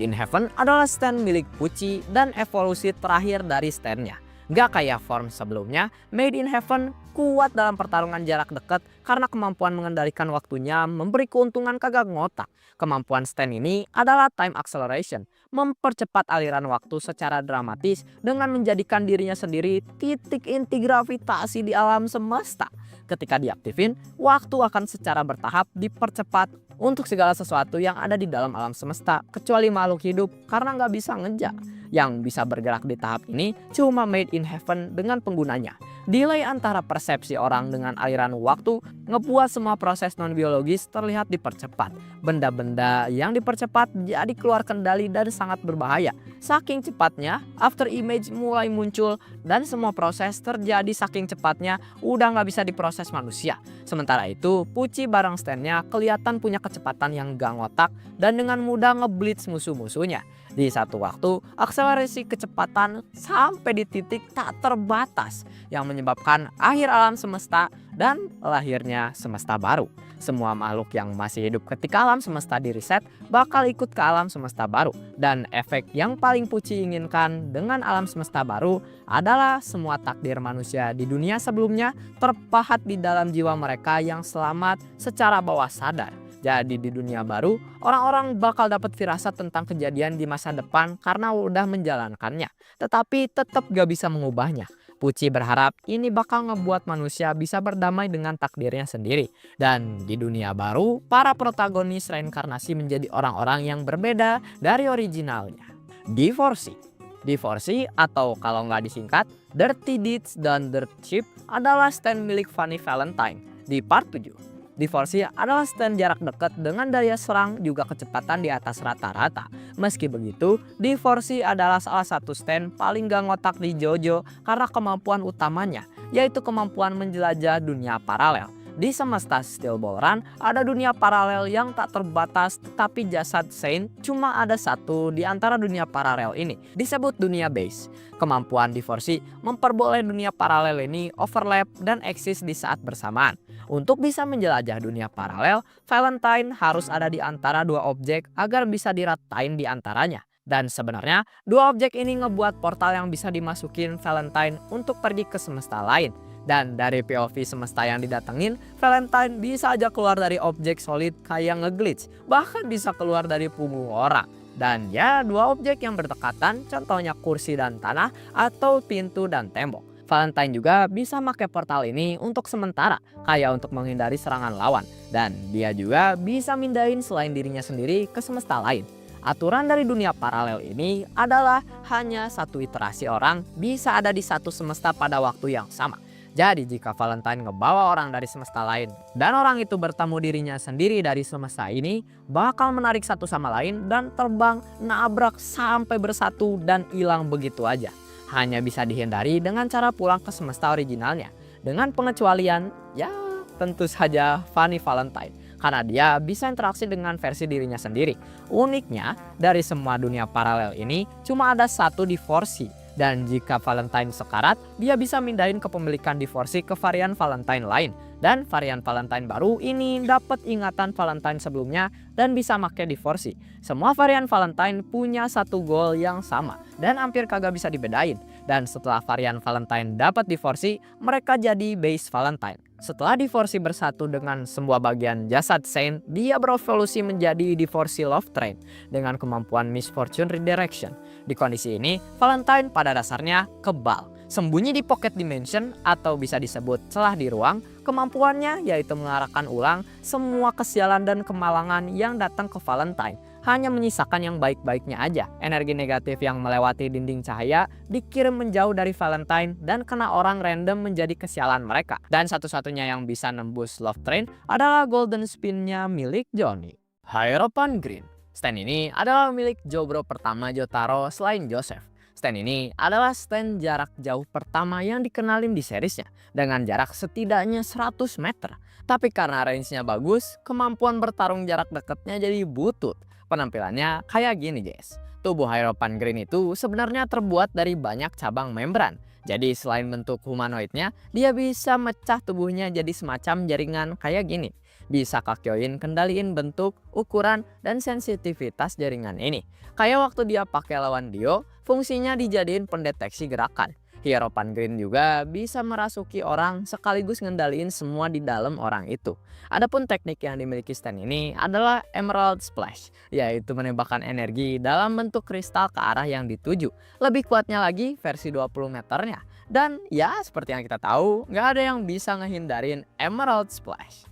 in Heaven adalah stand milik Pucci dan evolusi terakhir dari standnya. Gak kayak form sebelumnya, Made in Heaven kuat dalam pertarungan jarak dekat karena kemampuan mengendalikan waktunya memberi keuntungan kagak ngotak. Kemampuan stand ini adalah time acceleration, mempercepat aliran waktu secara dramatis dengan menjadikan dirinya sendiri titik inti gravitasi di alam semesta. Ketika diaktifin, waktu akan secara bertahap dipercepat untuk segala sesuatu yang ada di dalam alam semesta kecuali makhluk hidup karena nggak bisa ngejak. Yang bisa bergerak di tahap ini cuma Made in Heaven dengan penggunanya. Delay antara persepsi orang dengan aliran waktu ngebuat semua proses non-biologis terlihat dipercepat. Benda-benda yang dipercepat jadi keluar kendali dan sangat berbahaya. Saking cepatnya, after image mulai muncul dan semua proses terjadi saking cepatnya udah nggak bisa diproses manusia. Sementara itu, Pucci bareng standnya kelihatan punya kecepatan yang gak ngotak dan dengan mudah ngeblitz musuh-musuhnya. Di satu waktu, akselerasi kecepatan sampai di titik tak terbatas yang menyebabkan akhir alam semesta dan lahirnya semesta baru. Semua makhluk yang masih hidup ketika alam semesta di-reset bakal ikut ke alam semesta baru. Dan efek yang paling Pucci inginkan dengan alam semesta baru adalah semua takdir manusia di dunia sebelumnya terpahat di dalam jiwa mereka yang selamat secara bawah sadar. Jadi di dunia baru, orang-orang bakal dapat firasat tentang kejadian di masa depan karena udah menjalankannya. Tetapi tetap gak bisa mengubahnya. Pucci berharap ini bakal ngebuat manusia bisa berdamai dengan takdirnya sendiri. Dan di dunia baru, para protagonis reinkarnasi menjadi orang-orang yang berbeda dari originalnya. Divorcee. Divorcee atau kalau nggak disingkat, Dirty Deeds dan Dirt Cheap adalah stand milik Funny Valentine di part 7. Divorcee adalah stand jarak dekat dengan daya serang juga kecepatan di atas rata-rata. Meski begitu, Divorcee adalah salah satu stand paling gak ngotak di JoJo karena kemampuan utamanya, yaitu kemampuan menjelajah dunia paralel. Di semesta Steel Ball Run ada dunia paralel yang tak terbatas, tetapi jasad Saint cuma ada satu di antara dunia paralel ini, disebut dunia base. Kemampuan Divorcee memperboleh dunia paralel ini overlap dan eksis di saat bersamaan. Untuk bisa menjelajah dunia paralel, Valentine harus ada di antara dua objek agar bisa diratain di antaranya. Dan sebenarnya, dua objek ini ngebuat portal yang bisa dimasukin Valentine untuk pergi ke semesta lain. Dan dari POV semesta yang didatengin, Valentine bisa aja keluar dari objek solid kayak ngeglitch, bahkan bisa keluar dari punggung orang. Dan ya, dua objek yang berdekatan, contohnya kursi dan tanah atau pintu dan tembok. Valentine juga bisa pakai portal ini untuk sementara, kayak untuk menghindari serangan lawan. Dan dia juga bisa mindahin selain dirinya sendiri ke semesta lain. Aturan dari dunia paralel ini adalah hanya satu iterasi orang bisa ada di satu semesta pada waktu yang sama. Jadi jika Valentine ngebawa orang dari semesta lain dan orang itu bertemu dirinya sendiri dari semesta ini, bakal menarik satu sama lain dan terbang, nabrak sampai bersatu dan hilang begitu aja. Hanya bisa dihindari dengan cara pulang ke semesta originalnya. Dengan pengecualian, ya tentu saja Funny Valentine. Karena dia bisa interaksi dengan versi dirinya sendiri. Uniknya, dari semua dunia paralel ini, cuma ada satu Divorcee. Dan jika Valentine sekarat, dia bisa mindahin kepemilikan Divorcee ke varian Valentine lain. Dan varian Valentine baru ini dapat ingatan Valentine sebelumnya dan bisa make Divorcee. Semua varian Valentine punya satu goal yang sama dan hampir kagak bisa dibedain. Dan setelah varian Valentine dapat Divorcee, mereka jadi base Valentine. Setelah Divorcee bersatu dengan semua bagian jasad Saint, dia berevolusi menjadi Divorcee Love Train dengan kemampuan Misfortune Redirection. Di kondisi ini, Valentine pada dasarnya kebal. Sembunyi di pocket dimension atau bisa disebut celah di ruang, kemampuannya yaitu mengarahkan ulang semua kesialan dan kemalangan yang datang ke Valentine. Hanya menyisakan yang baik-baiknya aja. Energi negatif yang melewati dinding cahaya dikirim menjauh dari Valentine dan kena orang random menjadi kesialan mereka. Dan satu-satunya yang bisa nembus Love Train adalah Golden Spin-nya milik Johnny. Hierophant Green. Stand ini adalah milik Jobro pertama Jotaro selain Joseph. Stand ini adalah stand jarak jauh pertama yang dikenalin di seriesnya dengan jarak setidaknya 100 meter. Tapi karena range-nya bagus, kemampuan bertarung jarak dekatnya jadi butut. Penampilannya kayak gini guys. Tubuh Hierophant Green itu sebenarnya terbuat dari banyak cabang membran. Jadi selain bentuk humanoidnya, dia bisa mecah tubuhnya jadi semacam jaringan kayak gini. Bisa Kakyoin kendaliin bentuk, ukuran, dan sensitivitas jaringan ini. Kayak waktu dia pakai lawan Dio, fungsinya dijadiin pendeteksi gerakan. Hierophant Green juga bisa merasuki orang sekaligus ngendaliin semua di dalam orang itu. Adapun teknik yang dimiliki stand ini adalah Emerald Splash, yaitu menembakkan energi dalam bentuk kristal ke arah yang dituju. Lebih kuatnya lagi versi 20 meternya. Dan ya seperti yang kita tahu, nggak ada yang bisa ngehindarin Emerald Splash.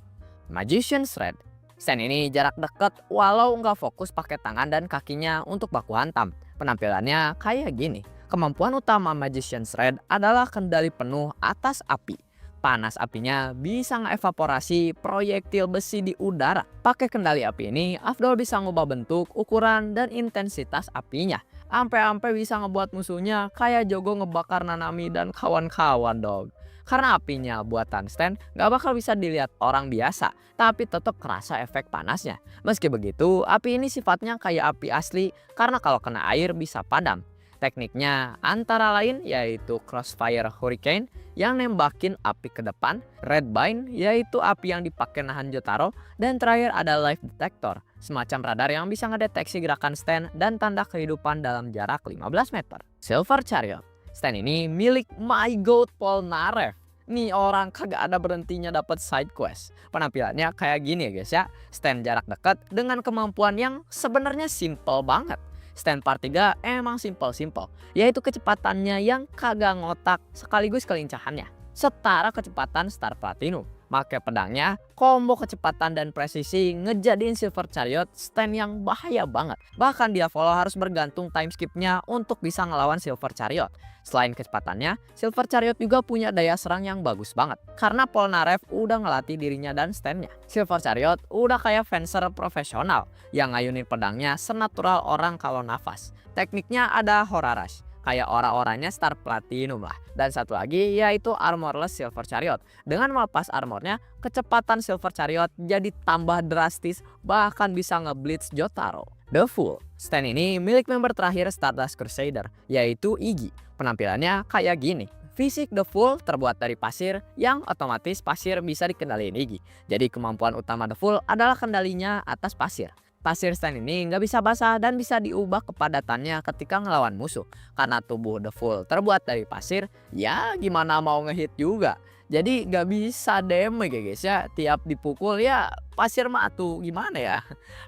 Magician's Red. Stand ini jarak dekat walau nggak fokus pakai tangan dan kakinya untuk baku hantam. Penampilannya kayak gini. Kemampuan utama Magician's Red adalah kendali penuh atas api. Panas apinya bisa ngeevaporasi proyektil besi di udara. Pakai kendali api ini, Afdol bisa ngubah bentuk, ukuran, dan intensitas apinya. Ampe-ampe bisa ngebuat musuhnya kayak Jogo ngebakar Nanami dan kawan-kawan dog. Karena apinya buatan stand gak bakal bisa dilihat orang biasa, tapi tetap kerasa efek panasnya. Meski begitu, api ini sifatnya kayak api asli karena kalau kena air bisa padam. Tekniknya antara lain yaitu Crossfire Hurricane yang nembakin api ke depan, Red Bind yaitu api yang dipakai nahan Jotaro, dan terakhir ada Life Detector, semacam radar yang bisa ngedeteksi gerakan stand dan tanda kehidupan dalam jarak 15 meter. Silver Chariot. Stand ini milik My God Polnareff. Nih orang kagak ada berhentinya dapat side quest. Penampilannya kayak gini ya guys ya. Stand jarak dekat dengan kemampuan yang sebenarnya simple banget. stand part 3 emang simple-simple, yaitu kecepatannya yang kagak ngotak sekaligus kelincahannya setara kecepatan Star Platinum. Make pedangnya, combo kecepatan dan presisi ngejadiin Silver Chariot stand yang bahaya banget. Bahkan dia follow harus bergantung time skipnya untuk bisa ngelawan Silver Chariot. Selain kecepatannya, Silver Chariot juga punya daya serang yang bagus banget. Karena Polnareff udah ngelatih dirinya dan standnya. Silver Chariot udah kayak fencer profesional yang ngayunin pedangnya senatural orang kalau nafas. Tekniknya ada Hora Rush, kayak ora-oranya Star Platinum lah. Dan satu lagi yaitu Armorless Silver Chariot. Dengan melepas armornya, kecepatan Silver Chariot jadi tambah drastis, bahkan bisa ngeblitz Jotaro. The Fool, stand ini milik member terakhir Stardust Crusader, yaitu Iggy. Penampilannya kayak gini. Fisik The Fool terbuat dari pasir yang otomatis pasir bisa dikendaliin Iggy. Jadi kemampuan utama The Fool adalah kendalinya atas pasir. Pasir stand ini nggak bisa basah dan bisa diubah kepadatannya ketika ngelawan musuh. Karena tubuh The Fool terbuat dari pasir, ya gimana mau ngehit juga. Jadi nggak bisa damage ya guys ya. Tiap dipukul ya pasir mah tuh gimana ya,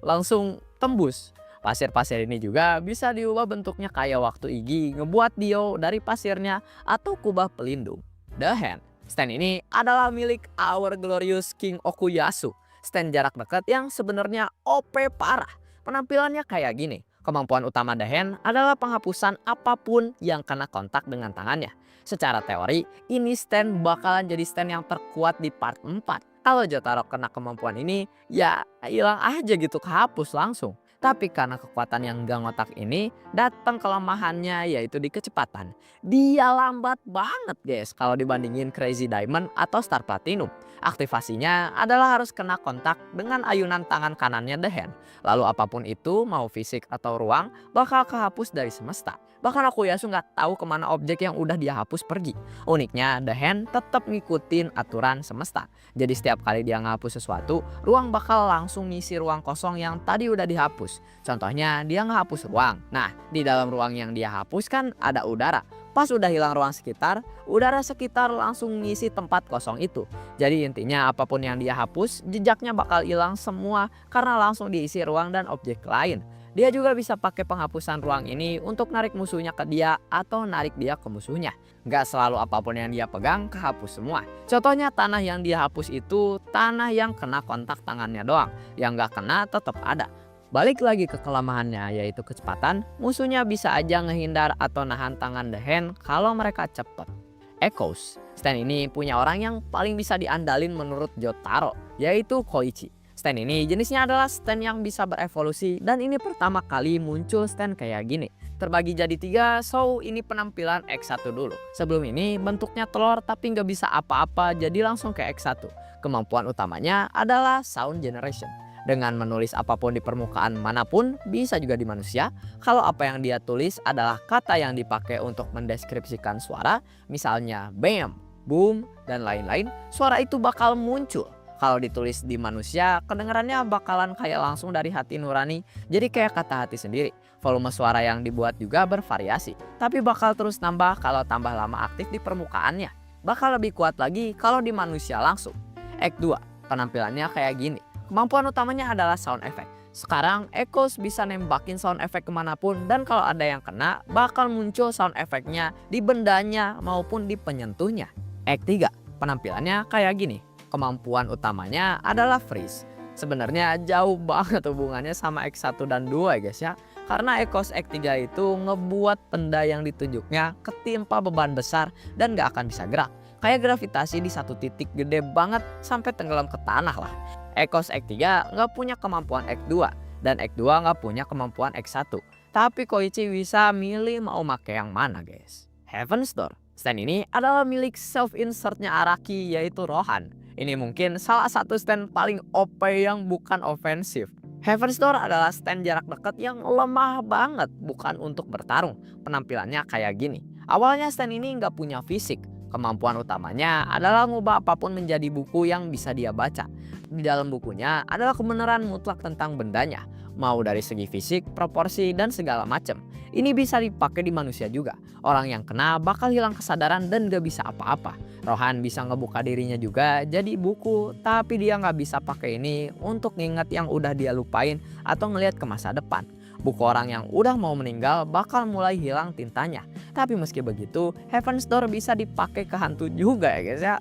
langsung tembus. Pasir-pasir ini juga bisa diubah bentuknya kayak waktu Iggy ngebuat Dio dari pasirnya atau kubah pelindung. The Hand, stand ini adalah milik Our Glorious King Okuyasu. Stand jarak dekat yang sebenarnya OP parah. Penampilannya kayak gini. Kemampuan utama The Hand adalah penghapusan apapun yang kena kontak dengan tangannya. Secara teori, ini stand bakalan jadi stand yang terkuat di part 4. Kalau Jotaro kena kemampuan ini, ya hilang aja gitu, kehapus langsung. Tapi karena kekuatan yang gak ngotak ini, datang kelemahannya yaitu di kecepatan. Dia lambat banget guys kalau dibandingin Crazy Diamond atau Star Platinum. Aktivasinya adalah harus kena kontak dengan ayunan tangan kanannya The Hand. Lalu apapun itu, mau fisik atau ruang, bakal kehapus dari semesta. Bahkan Okuyasu nggak tahu kemana objek yang udah dia hapus pergi. Uniknya The Hand tetap ngikutin aturan semesta. Jadi setiap kali dia ngehapus sesuatu, ruang bakal langsung ngisi ruang kosong yang tadi udah dihapus. Contohnya dia ngehapus ruang. Nah, di dalam ruang yang dia hapus kan ada udara. Pas udah hilang ruang sekitar, udara sekitar langsung ngisi tempat kosong itu. Jadi intinya apapun yang dia hapus, jejaknya bakal hilang semua karena langsung diisi ruang dan objek lain. Dia juga bisa pakai penghapusan ruang ini untuk narik musuhnya ke dia atau narik dia ke musuhnya. Gak selalu apapun yang dia pegang kehapus semua. Contohnya tanah yang dia hapus itu tanah yang kena kontak tangannya doang. Yang gak kena tetap ada. Balik lagi ke kelemahannya yaitu kecepatan, musuhnya bisa aja ngehindar atau nahan tangan The Hand kalau mereka cepet. Echoes, stand ini punya orang yang paling bisa diandalin menurut Jotaro, yaitu Koichi. Stand ini jenisnya adalah stand yang bisa berevolusi dan ini pertama kali muncul stand kayak gini. Terbagi jadi 3, so ini penampilan X1 dulu. Sebelum ini bentuknya telur tapi nggak bisa apa-apa jadi langsung ke X1. Kemampuan utamanya adalah Sound Generation. Dengan menulis apapun di permukaan manapun, bisa juga di manusia. Kalau apa yang dia tulis adalah kata yang dipakai untuk mendeskripsikan suara, misalnya bam, boom, dan lain-lain, suara itu bakal muncul. Kalau ditulis di manusia, kedengarannya bakalan kayak langsung dari hati nurani, jadi kayak kata hati sendiri. Volume suara yang dibuat juga bervariasi, tapi bakal terus nambah kalau tambah lama aktif di permukaannya. Bakal lebih kuat lagi kalau di manusia langsung. Act 2, penampilannya kayak gini. Kemampuan utamanya adalah sound effect. Sekarang Echoes bisa nembakin sound effect kemanapun dan kalau ada yang kena bakal muncul sound effectnya di bendanya maupun di penyentuhnya. Act 3, penampilannya kayak gini. Kemampuan utamanya adalah freeze. Sebenarnya jauh banget hubungannya sama X1 dan 2 ya guys ya. Karena Echoes Act 3 itu ngebuat benda yang ditunjuknya ketimpa beban besar dan gak akan bisa gerak. Kayak gravitasi di satu titik gede banget sampai tenggelam ke tanah lah. Echoes Act 3 nggak punya kemampuan Act 2 dan Act 2 nggak punya kemampuan X1. Tapi Koichi bisa milih mau make yang mana guys. Heaven's Door, stand ini adalah milik self-insertnya Araki yaitu Rohan. Ini mungkin salah satu stand paling OP yang bukan ofensif. Heaven's Door adalah stand jarak dekat yang lemah banget, bukan untuk bertarung. Penampilannya kayak gini. Awalnya stand ini nggak punya fisik. Kemampuan utamanya adalah ngubah apapun menjadi buku yang bisa dia baca. Di dalam bukunya adalah kebenaran mutlak tentang bendanya, mau dari segi fisik, proporsi, dan segala macam. Ini bisa dipakai di manusia juga. Orang yang kena bakal hilang kesadaran dan gak bisa apa-apa. Rohan bisa ngebuka dirinya juga jadi buku, tapi dia gak bisa pakai ini untuk nginget yang udah dia lupain atau ngelihat ke masa depan. Buku orang yang udah mau meninggal bakal mulai hilang tintanya. Tapi meski begitu, Heaven's Door bisa dipakai ke hantu juga ya guys ya.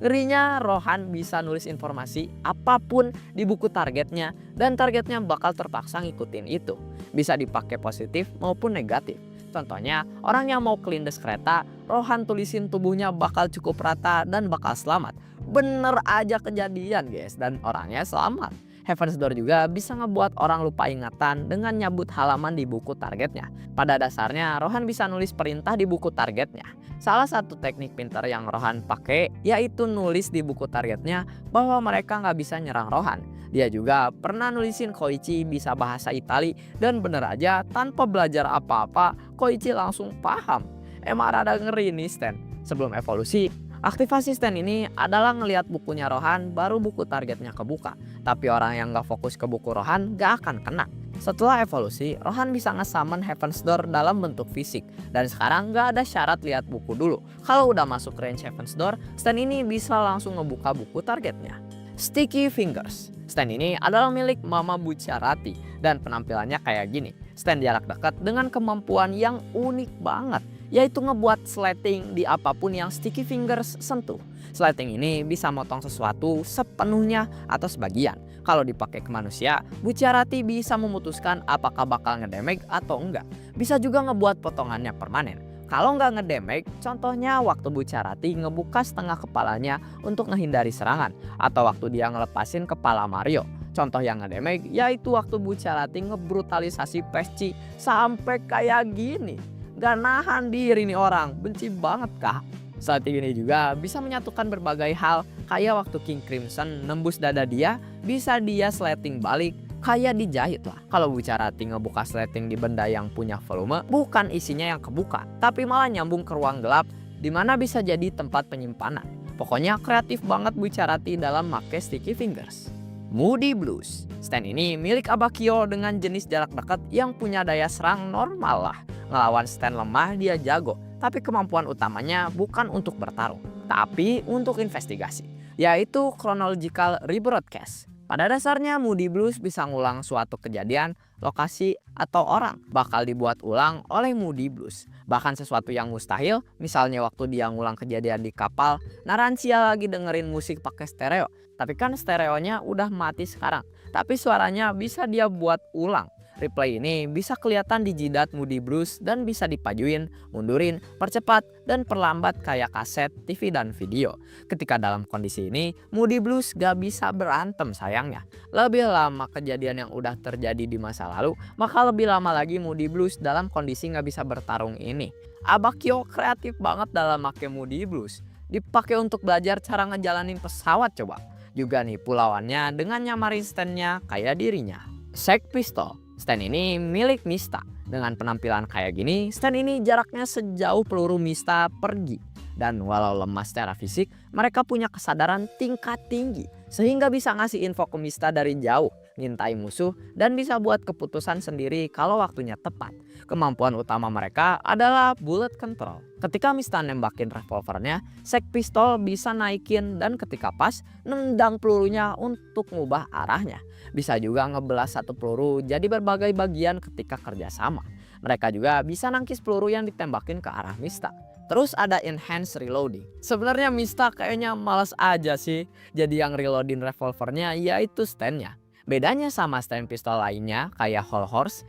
Ngerinya Rohan bisa nulis informasi apapun di buku targetnya dan targetnya bakal terpaksa ngikutin itu. Bisa dipakai positif maupun negatif. Contohnya, orang yang mau kelindes kereta, Rohan tulisin tubuhnya bakal cukup rata dan bakal selamat. Bener aja kejadian guys, dan orangnya selamat. Heaven's Door juga bisa ngebuat orang lupa ingatan dengan nyabut halaman di buku targetnya. Pada dasarnya, Rohan bisa nulis perintah di buku targetnya. Salah satu teknik pintar yang Rohan pakai yaitu nulis di buku targetnya bahwa mereka nggak bisa nyerang Rohan. Dia juga pernah nulisin Koichi bisa bahasa Itali dan bener aja tanpa belajar apa-apa Koichi langsung paham. Emang rada ngeri nih Stan. Sebelum evolusi, aktivasi Stan ini adalah ngelihat bukunya Rohan baru buku targetnya kebuka. Tapi orang yang gak fokus ke buku Rohan gak akan kena. Setelah evolusi, Rohan bisa nge-summon Heaven's Door dalam bentuk fisik. Dan sekarang gak ada syarat lihat buku dulu. Kalau udah masuk range Heaven's Door, Stan ini bisa langsung ngebuka buku targetnya. Sticky Fingers. Stand ini adalah milik Mama Bucciarati dan penampilannya kayak gini. Stand jarak dekat dengan kemampuan yang unik banget, yaitu ngebuat sleting di apapun yang Sticky Fingers sentuh. Sleting ini bisa motong sesuatu sepenuhnya atau sebagian. Kalau dipakai ke manusia, Bucciarati bisa memutuskan apakah bakal ngedamage atau enggak. Bisa juga ngebuat potongannya permanen. Kalau nggak ngedamage, contohnya waktu Bucciarati ngebuka setengah kepalanya untuk menghindari serangan, atau waktu dia ngelepasin kepala Mario. Contoh yang ngedamage yaitu waktu Bucciarati ngebrutalisasi Pesci sampai kayak gini. Gak nahan diri nih orang, benci banget kah? Saat ini juga bisa menyatukan berbagai hal, kayak waktu King Crimson nembus dada dia, bisa dia sleting balik. Kayak dijahit lah. Kalau Bucciarati ngebuka sleting di benda yang punya volume, bukan isinya yang kebuka, tapi malah nyambung ke ruang gelap, dimana bisa jadi tempat penyimpanan. Pokoknya kreatif banget Bucciarati dalam make Sticky Fingers. Moody Blues. Stand ini milik Abakio dengan jenis jarak dekat yang punya daya serang normal lah. Ngelawan stand lemah dia jago, tapi kemampuan utamanya bukan untuk bertarung, tapi untuk investigasi, yaitu chronological rebroadcast. Pada dasarnya Moody Blues bisa ngulang suatu kejadian, lokasi, atau orang bakal dibuat ulang oleh Moody Blues. Bahkan sesuatu yang mustahil, misalnya waktu dia ngulang kejadian di kapal, Narancia lagi dengerin musik pakai stereo. Tapi kan stereonya udah mati sekarang, tapi suaranya bisa dia buat ulang. Replay ini bisa kelihatan di jidat Moody Blues dan bisa dipajuin, mundurin, percepat, dan perlambat kayak kaset, TV, dan video. Ketika dalam kondisi ini, Moody Blues gak bisa berantem sayangnya. Lebih lama kejadian yang udah terjadi di masa lalu, maka lebih lama lagi Moody Blues dalam kondisi gak bisa bertarung ini. Abakio kreatif banget dalam make Moody Blues. Dipakai untuk belajar cara ngejalanin pesawat coba. Juga nih pulauannya dengan nyamarin standnya kayak dirinya. Sex Pistol. Stand ini milik Mista. Dengan penampilan kayak gini, stand ini jaraknya sejauh peluru Mista pergi. Dan walau lemah secara fisik, mereka punya kesadaran tingkat tinggi. Sehingga bisa ngasih info ke Mista dari jauh, ngintai musuh, dan bisa buat keputusan sendiri kalau waktunya tepat. Kemampuan utama mereka adalah bullet control. Ketika Mista nembakin revolvernya, Sex Pistol bisa naikin dan ketika pas, nendang pelurunya untuk ngubah arahnya. Bisa juga ngebelah satu peluru jadi berbagai bagian ketika kerjasama. Mereka juga bisa nangkis peluru yang ditembakin ke arah Mista. Terus ada enhanced reloading. Sebenarnya Mista kayaknya males aja sih. Jadi yang reloading revolvernya yaitu standnya. Bedanya sama stand pistol lainnya kayak Whole Horse,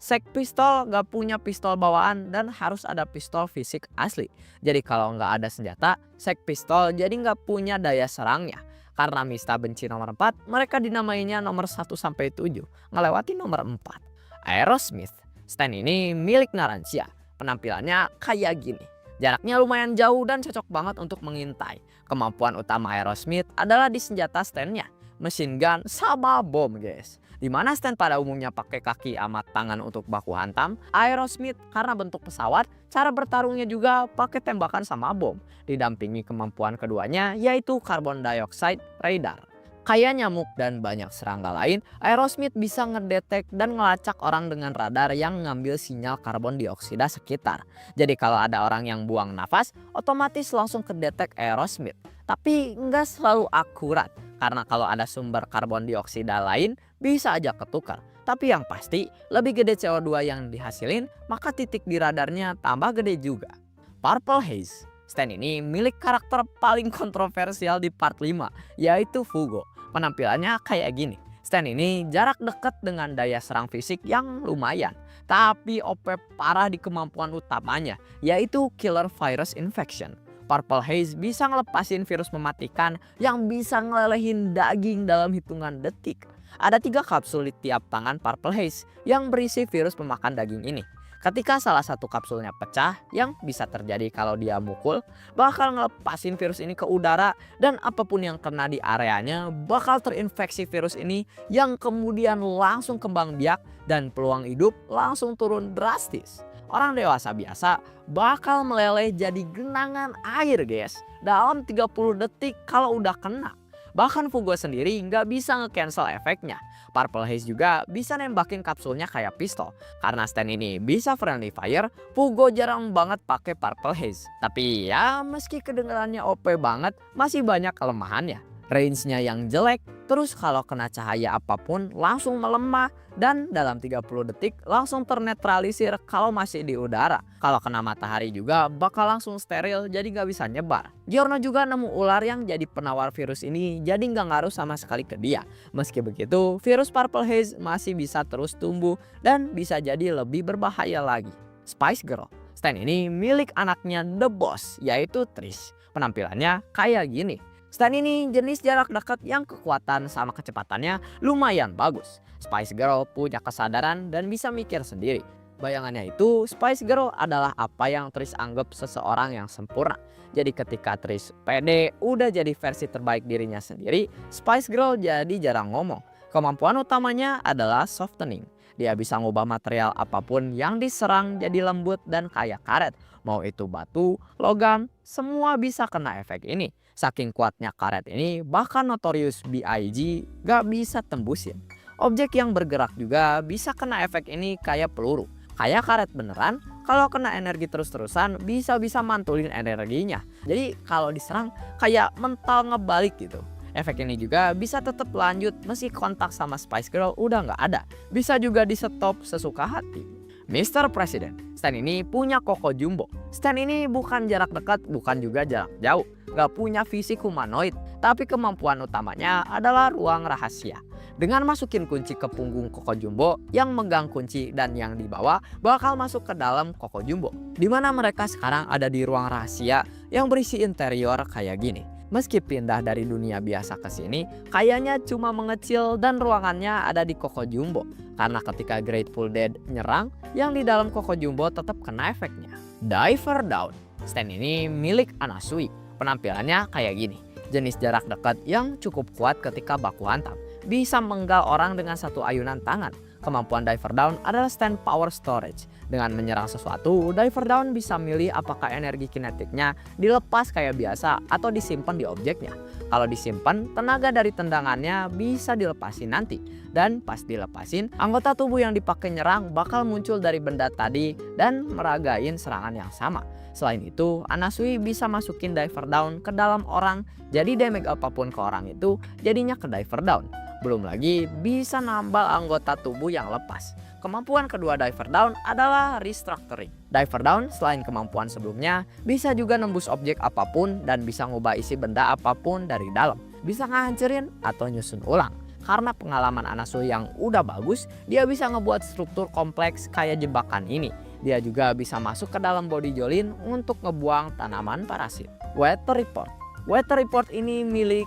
Sex Pistol gak punya pistol bawaan dan harus ada pistol fisik asli. Jadi kalau nggak ada senjata, Sex Pistol jadi nggak punya daya serangnya. Karena Mista benci nomor 4, mereka dinamainya nomor 1-7, ngelewati nomor 4. Aerosmith. Stand ini milik Narancia. Penampilannya kayak gini. Jaraknya lumayan jauh dan cocok banget untuk mengintai. Kemampuan utama Aerosmith adalah di senjata standnya, machine gun sama bom guys. Dimana stand pada umumnya pakai kaki sama tangan untuk baku hantam, Aerosmith karena bentuk pesawat, cara bertarungnya juga pakai tembakan sama bom. Didampingi kemampuan keduanya yaitu carbon dioxide radar. Kayak nyamuk dan banyak serangga lain, Aerosmith bisa ngedetek dan ngelacak orang dengan radar yang ngambil sinyal karbon dioksida sekitar. Jadi kalau ada orang yang buang nafas, otomatis langsung kedetek Aerosmith. Tapi nggak selalu akurat, karena kalau ada sumber karbon dioksida lain bisa aja ketukar. Tapi yang pasti lebih gede CO2 yang dihasilin, maka titik di radarnya tambah gede juga. Purple Haze. Stand ini milik karakter paling kontroversial di part 5, yaitu Fugo. Penampilannya kayak gini. Stand ini jarak dekat dengan daya serang fisik yang lumayan, tapi OP parah di kemampuan utamanya, yaitu Killer Virus Infection. Purple Haze bisa ngelepasin virus mematikan yang bisa ngelelehin daging dalam hitungan detik. Ada 3 kapsul di tiap tangan Purple Haze yang berisi virus pemakan daging ini. Ketika salah satu kapsulnya pecah, yang bisa terjadi kalau dia mukul, bakal ngelepasin virus ini ke udara dan apapun yang kena di areanya bakal terinfeksi virus ini yang kemudian langsung kembang biak dan peluang hidup langsung turun drastis. Orang dewasa biasa bakal meleleh jadi genangan air guys dalam 30 detik kalau udah kena. Bahkan Fugo sendiri nggak bisa nge-cancel efeknya. Purple Haze juga bisa nembakin kapsulnya kayak pistol. Karena stand ini bisa friendly fire, Fugo jarang banget pakai Purple Haze. Tapi ya meski kedengarannya OP banget, masih banyak kelemahannya. Range-nya yang jelek, terus kalau kena cahaya apapun langsung melemah dan dalam 30 detik langsung ternetralisir kalau masih di udara. Kalau kena matahari juga bakal langsung steril jadi nggak bisa nyebar. Giorno juga nemu ular yang jadi penawar virus ini jadi nggak ngaruh sama sekali ke dia. Meski begitu virus Purple Haze masih bisa terus tumbuh dan bisa jadi lebih berbahaya lagi. Spice Girl. Stand ini milik anaknya The Boss yaitu Trish. Penampilannya kayak gini. Stand ini jenis jarak dekat yang kekuatan sama kecepatannya lumayan bagus. Spice Girl punya kesadaran dan bisa mikir sendiri. Bayangannya itu Spice Girl adalah apa yang Trish anggap seseorang yang sempurna. Jadi ketika Trish pede udah jadi versi terbaik dirinya sendiri, Spice Girl jadi jarang ngomong. Kemampuan utamanya adalah softening. Dia bisa ngubah material apapun yang diserang jadi lembut dan kayak karet. Mau itu batu, logam, semua bisa kena efek ini. Saking kuatnya karet ini, bahkan Notorious B.I.G. gak bisa tembusin. Objek yang bergerak juga bisa kena efek ini kayak peluru. Kayak karet beneran, kalau kena energi terus-terusan bisa-bisa mantulin energinya. Jadi kalau diserang kayak mental ngebalik gitu. Efek ini juga bisa tetap lanjut meski kontak sama Spice Girl udah nggak ada. Bisa juga di stop sesuka hati. Mr. President. Stand ini punya Koko Jumbo. Stand ini bukan jarak dekat, bukan juga jarak jauh. Gak punya fisik humanoid, tapi kemampuan utamanya adalah ruang rahasia. Dengan masukin kunci ke punggung Koko Jumbo, yang megang kunci dan yang dibawa bakal masuk ke dalam Koko Jumbo. Dimana mereka sekarang ada di ruang rahasia yang berisi interior kayak gini. Meski pindah dari dunia biasa ke sini, kayaknya cuma mengecil dan ruangannya ada di Koko Jumbo. Karena ketika Grateful Dead nyerang, yang di dalam Koko Jumbo tetap kena efeknya. Diver Down. Stand ini milik Anasui. Penampilannya kayak gini. Jenis jarak dekat yang cukup kuat ketika baku hantam. Bisa menggal orang dengan satu ayunan tangan. Kemampuan Diver Down adalah stand power storage. Dengan menyerang sesuatu, Diver Down bisa milih apakah energi kinetiknya dilepas kayak biasa atau disimpan di objeknya. Kalau disimpan, tenaga dari tendangannya bisa dilepasin nanti. Dan pas dilepasin, anggota tubuh yang dipakai nyerang bakal muncul dari benda tadi dan meragain serangan yang sama. Selain itu, Anasui bisa masukin Diver Down ke dalam orang, jadi damage apapun ke orang itu jadinya ke Diver Down. Belum lagi bisa nambal anggota tubuh yang lepas. Kemampuan kedua Diver Down adalah Restructuring. Diver Down selain kemampuan sebelumnya, bisa juga nembus objek apapun dan bisa ngubah isi benda apapun dari dalam. Bisa ngancurin atau nyusun ulang. Karena pengalaman Anasui yang udah bagus, dia bisa ngebuat struktur kompleks kayak jebakan ini. Dia juga bisa masuk ke dalam body Jolin untuk ngebuang tanaman parasit. Weather Report. Weather Report ini milik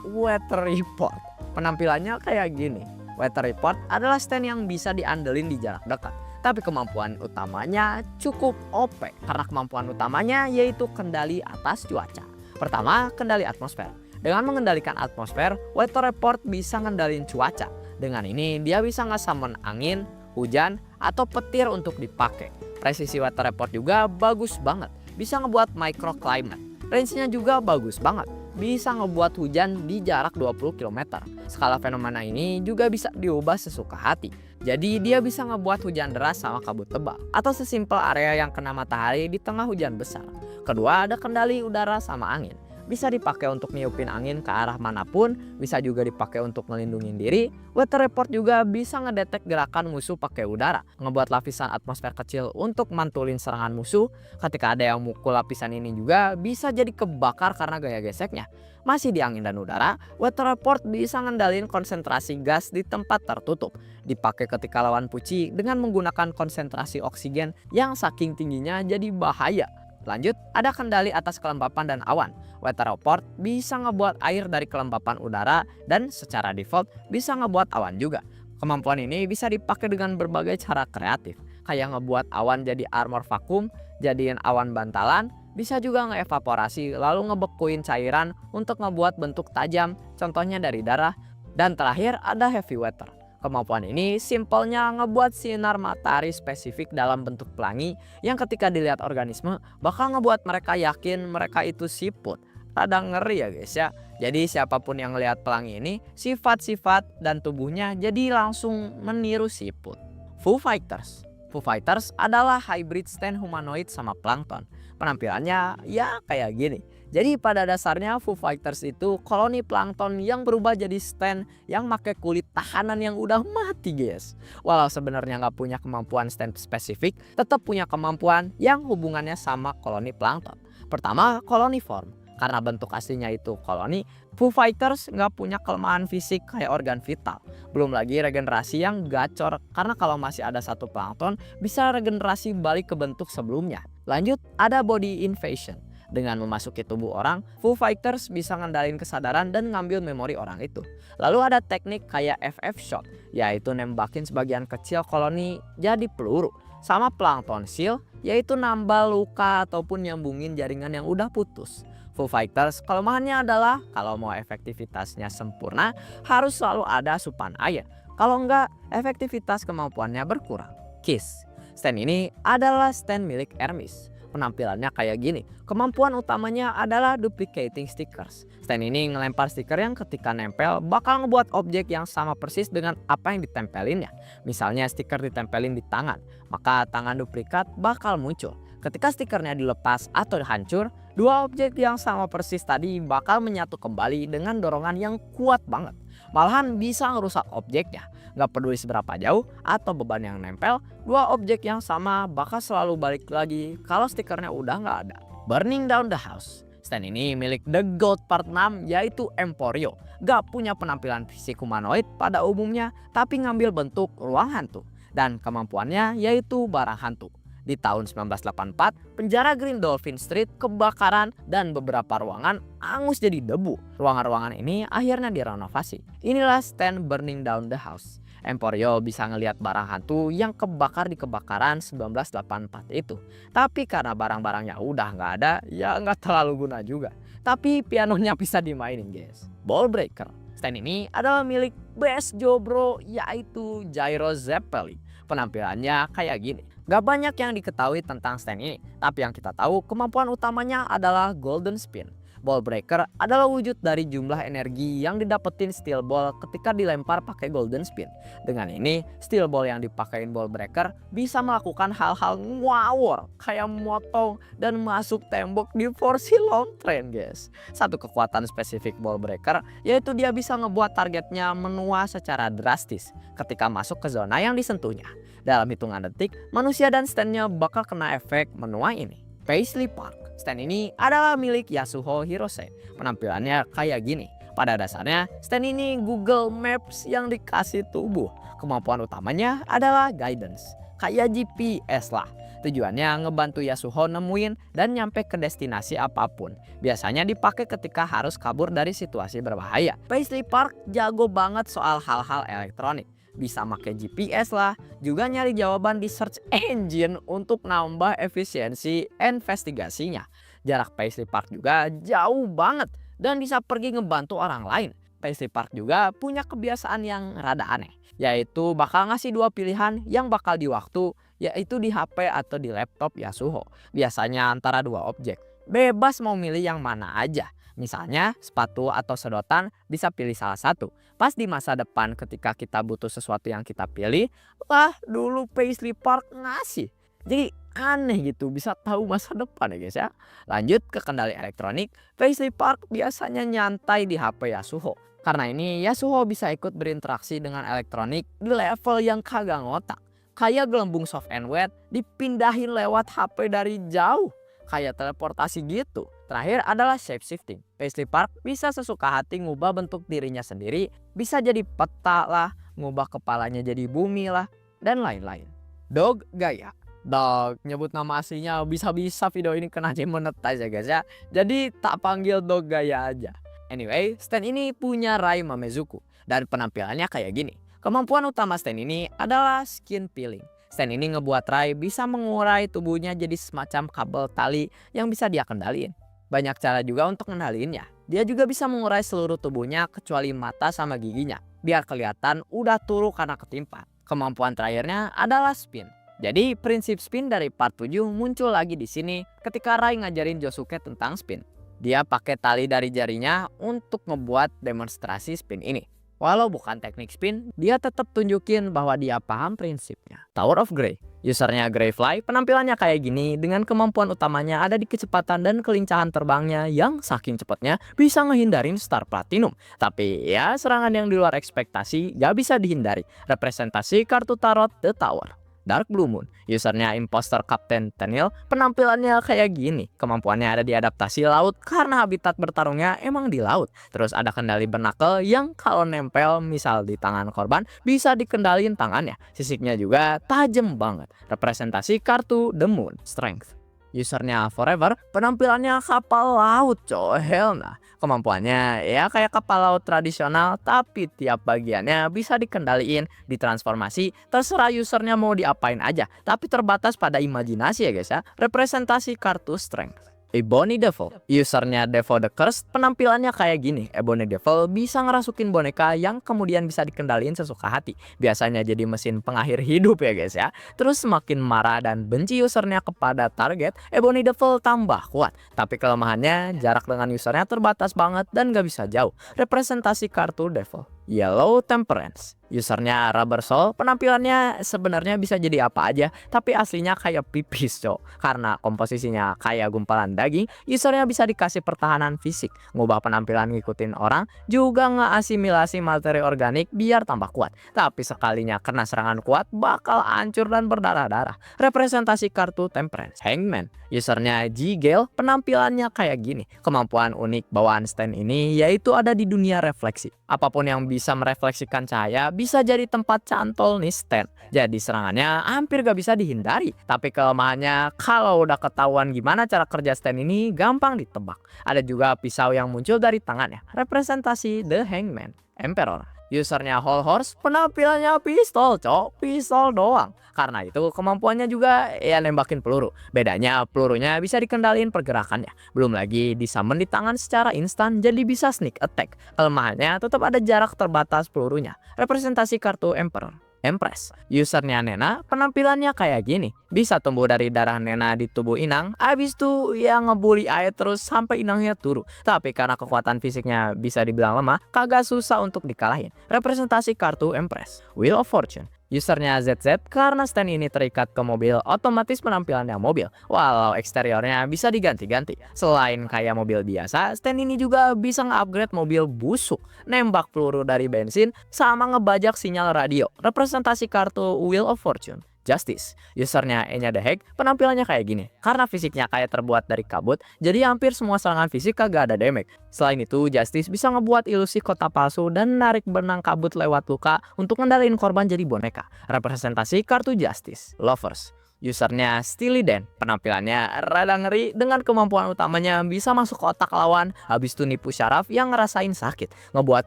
Weather Report. Penampilannya kayak gini. Weather Report adalah stand yang bisa diandelin di jarak dekat. Tapi kemampuan utamanya cukup OP. Karena kemampuan utamanya yaitu kendali atas cuaca. Pertama, kendali atmosfer. Dengan mengendalikan atmosfer, Weather Report bisa ngendalin cuaca. Dengan ini dia bisa nge-summon angin, hujan, atau petir untuk dipakai. Presisi Weather Report juga bagus banget. Bisa ngebuat microclimate. Range-nya juga bagus banget. Bisa ngebuat hujan di jarak 20 km. Skala fenomena ini juga bisa diubah sesuka hati. Jadi dia bisa ngebuat hujan deras sama kabut tebal. Atau sesimpel area yang kena matahari di tengah hujan besar. Kedua, ada kendali udara sama angin. bisa dipakai untuk niupin angin ke arah manapun, bisa juga dipakai untuk ngelindungin diri. Weather report juga bisa ngedetek gerakan musuh pakai udara, ngebuat lapisan atmosfer kecil untuk mantulin serangan musuh. Ketika ada yang mukul lapisan ini juga bisa jadi kebakar karena gaya geseknya. Masih di angin dan udara, weather report bisa ngendalin konsentrasi gas di tempat tertutup. Dipakai ketika lawan puci dengan menggunakan konsentrasi oksigen yang saking tingginya jadi bahaya. Lanjut, ada kendali atas kelembapan dan awan. Weather report bisa ngebuat air dari kelembapan udara dan secara default bisa ngebuat awan juga. Kemampuan ini bisa dipakai dengan berbagai cara kreatif, kayak ngebuat awan jadi armor vakum, jadiin awan bantalan, bisa juga ngeevaporasi lalu ngebekuin cairan untuk ngebuat bentuk tajam, contohnya dari darah. Dan terakhir ada heavy weather. Kemampuan ini simpelnya ngebuat sinar matahari spesifik dalam bentuk pelangi yang ketika dilihat organisme bakal ngebuat mereka yakin mereka itu siput. Rada ngeri ya guys ya. Jadi siapapun yang ngelihat pelangi ini, sifat-sifat dan tubuhnya jadi langsung meniru siput. Foo Fighters. Foo Fighters adalah hybrid stand humanoid sama plankton. Penampilannya ya kayak gini. Jadi pada dasarnya Foo Fighters itu koloni plankton yang berubah jadi stand yang pakai kulit tahanan yang udah mati guys. Walau sebenarnya nggak punya kemampuan stand spesifik, tetap punya kemampuan yang hubungannya sama koloni plankton. Pertama, koloni form. Karena bentuk aslinya itu koloni, Foo Fighters nggak punya kelemahan fisik kayak organ vital. Belum lagi regenerasi yang gacor, karena kalau masih ada satu plankton bisa regenerasi balik ke bentuk sebelumnya. Lanjut, ada body invasion. Dengan memasuki tubuh orang, Foo Fighters bisa ngendalin kesadaran dan ngambil memori orang itu. Lalu ada teknik kayak FF shot, yaitu nembakin sebagian kecil koloni jadi peluru. Sama plankton seal, yaitu nambah luka ataupun nyambungin jaringan yang udah putus. Foo Fighters kelemahannya adalah kalau mau efektivitasnya sempurna harus selalu ada asupan air. Kalau enggak, efektivitas kemampuannya berkurang. Kiss. Stand ini adalah stand milik Hermes. Penampilannya kayak gini. Kemampuan utamanya adalah duplicating stickers. Stand ini ngelempar stiker yang ketika nempel bakal ngebuat objek yang sama persis dengan apa yang ditempelinnya. Misalnya stiker ditempelin di tangan, maka tangan duplikat bakal muncul. Ketika stikernya dilepas atau hancur, dua objek yang sama persis tadi bakal menyatu kembali dengan dorongan yang kuat banget. Malahan bisa ngerusak objeknya. Gak peduli seberapa jauh atau beban yang nempel, dua objek yang sama bakal selalu balik lagi kalau stikernya udah gak ada. Burning down the house. Stand ini milik The Goat Part 6 yaitu Emporio. Gak punya penampilan fisik humanoid pada umumnya, tapi ngambil bentuk ruang hantu. Dan kemampuannya yaitu barang hantu. Di tahun 1984, penjara Green Dolphin Street kebakaran dan beberapa ruangan angus jadi debu. Ruangan-ruangan ini akhirnya direnovasi. Inilah stand Burning Down the House. Emporio bisa ngelihat barang hantu yang kebakar di kebakaran 1984 itu. Tapi karena barang-barangnya udah nggak ada, ya nggak terlalu guna juga. Tapi pianonya bisa dimainin guys. Ball Breaker. Stand ini adalah milik Best Joe Bro yaitu Gyro Zeppeli. Penampilannya kayak gini. Gak banyak yang diketahui tentang stand ini, tapi yang kita tahu kemampuan utamanya adalah golden spin. Ball breaker adalah wujud dari jumlah energi yang didapetin steel ball ketika dilempar pakai golden spin. Dengan ini, steel ball yang dipakein ball breaker bisa melakukan hal-hal ngawur kayak motong dan masuk tembok di Forsi Long Train guys. Satu kekuatan spesifik ball breaker yaitu dia bisa ngebuat targetnya menua secara drastis ketika masuk ke zona yang disentuhnya. Dalam hitungan detik, manusia dan standnya bakal kena efek menua ini. Paisley Park. Stand ini adalah milik Yasuho Hirose. Penampilannya kayak gini. Pada dasarnya, stand ini Google Maps yang dikasih tubuh. Kemampuan utamanya adalah guidance. Kayak GPS lah. Tujuannya ngebantu Yasuho nemuin dan nyampe ke destinasi apapun. Biasanya dipakai ketika harus kabur dari situasi berbahaya. Paisley Park jago banget soal hal-hal elektronik. Bisa pakai GPS lah, juga nyari jawaban di search engine untuk nambah efisiensi investigasinya. Jarak Paisley Park juga jauh banget dan bisa pergi ngebantu orang lain. Paisley Park juga punya kebiasaan yang rada aneh, yaitu bakal ngasih dua pilihan yang bakal di waktu, yaitu di HP atau di laptop Yasuho. Biasanya antara dua objek, bebas mau milih yang mana aja. Misalnya sepatu atau sedotan bisa pilih salah satu. Pas di masa depan ketika kita butuh sesuatu yang kita pilih, lah dulu Paisley Park ngasih. Jadi aneh gitu, bisa tahu masa depan ya guys ya. Lanjut ke kendali elektronik, Paisley Park biasanya nyantai di HP Yasuho. Karena ini Yasuho bisa ikut berinteraksi dengan elektronik di level yang kagak ngotak. Kayak gelembung soft and wet dipindahin lewat HP dari jauh. Kayak teleportasi gitu. Terakhir adalah shape shifting. Paisley Park bisa sesuka hati ngubah bentuk dirinya sendiri. Bisa jadi peta lah, ngubah kepalanya jadi bumi lah, dan lain-lain. Dog Gaya. Dog, nyebut nama aslinya bisa-bisa video ini kena demonetize ya guys ya. Jadi tak panggil Dog Gaya aja. Anyway, stand ini punya Rai Mamezuku. Dan penampilannya kayak gini. Kemampuan utama stand ini adalah skin peeling. Stand ini ngebuat Rai bisa mengurai tubuhnya jadi semacam kabel tali yang bisa dia kendaliin. Banyak cara juga untuk ngendaliinnya. Dia juga bisa mengurai seluruh tubuhnya kecuali mata sama giginya. Biar kelihatan udah turu karena ketimpa. Kemampuan terakhirnya adalah spin. Jadi prinsip spin dari part 7 muncul lagi di sini ketika Rai ngajarin Josuke tentang spin. Dia pakai tali dari jarinya untuk ngebuat demonstrasi spin ini. Walau bukan teknik spin, dia tetap tunjukin bahwa dia paham prinsipnya. Tower of Grey. Usernya Greyfly, penampilannya kayak gini dengan kemampuan utamanya ada di kecepatan dan kelincahan terbangnya yang saking cepatnya bisa ngehindarin Star Platinum. Tapi ya serangan yang di luar ekspektasi gak bisa dihindari. Representasi kartu tarot The Tower. Dark Blue Moon, usernya Imposter Captain Tenil, penampilannya kayak gini. Kemampuannya ada di adaptasi laut karena habitat bertarungnya emang di laut. Terus ada kendali bernakel yang kalau nempel misal di tangan korban bisa dikendalin tangannya. Sisiknya juga tajam banget. Representasi kartu The Moon, Strength. Usernya Forever, penampilannya kapal laut coy, hell nah. Kemampuannya ya kayak kapal laut tradisional, tapi tiap bagiannya bisa dikendaliin, ditransformasi, terserah usernya mau diapain aja. Tapi terbatas pada imajinasi ya guys ya. Representasi kartu Strength. Ebony Devil, usernya Devil the Curse, penampilannya kayak gini. Ebony Devil bisa ngerasukin boneka yang kemudian bisa dikendaliin sesuka hati. Biasanya jadi mesin pengakhir hidup ya guys ya. Terus semakin marah dan benci usernya kepada target, Ebony Devil tambah kuat. Tapi kelemahannya jarak dengan usernya terbatas banget dan gak bisa jauh. Representasi kartu Devil. Yellow Temperance, usernya Rubber Soul, penampilannya sebenarnya bisa jadi apa aja, tapi aslinya kayak pipis cok. Karena komposisinya kayak gumpalan daging, usernya bisa dikasih pertahanan fisik, ngubah penampilan ngikutin orang, juga ngeasimilasi materi organik biar tambah kuat. Tapi sekalinya kena serangan kuat, bakal hancur dan berdarah-darah. Representasi kartu Temperance. Hangman, usernya G-Gale, penampilannya kayak gini. Kemampuan unik bawaan stand ini yaitu ada di dunia refleksi. Apapun yang bisa merefleksikan cahaya bisa jadi tempat cantol nih stand. Jadi serangannya hampir gak bisa dihindari. Tapi kelemahannya kalau udah ketahuan gimana cara kerja stand ini gampang ditebak. Ada juga pisau yang muncul dari tangannya. Representasi The Hangman. Emperor, usernya Whole Horse, penampilannya pistol cok, pistol doang. Karena itu kemampuannya juga ya nembakin peluru. Bedanya pelurunya bisa dikendalin pergerakannya. Belum lagi disummon di tangan secara instan jadi bisa sneak attack. Kelemahannya tetap ada jarak terbatas pelurunya. Representasi kartu Emperor. Empress, usernya Nena, penampilannya kayak gini. Bisa tumbuh dari darah Nena di tubuh Inang, abis itu ya ngebully air terus sampai Inangnya turu. Tapi karena kekuatan fisiknya bisa dibilang lemah, kagak susah untuk dikalahin. Representasi kartu Empress. Wheel of Fortune, usernya ZZ, karena stand ini terikat ke mobil, otomatis penampilannya mobil, walau eksteriornya bisa diganti-ganti. Selain kayak mobil biasa, stand ini juga bisa nge-upgrade mobil busuk, nembak peluru dari bensin, sama ngebajak sinyal radio. Representasi kartu Wheel of Fortune. Justice, usernya Enya The Hack, penampilannya kayak gini. Karena fisiknya kayak terbuat dari kabut, jadi hampir semua serangan fisik kagak ada damage. Selain itu, Justice bisa ngebuat ilusi kotak palsu dan narik benang kabut lewat luka untuk ngendaliin korban jadi boneka. Representasi kartu Justice. Lovers, usernya Steely Dan, penampilannya rada ngeri dengan kemampuan utamanya bisa masuk ke otak lawan, habis itu nipu syaraf yang ngerasain sakit, ngebuat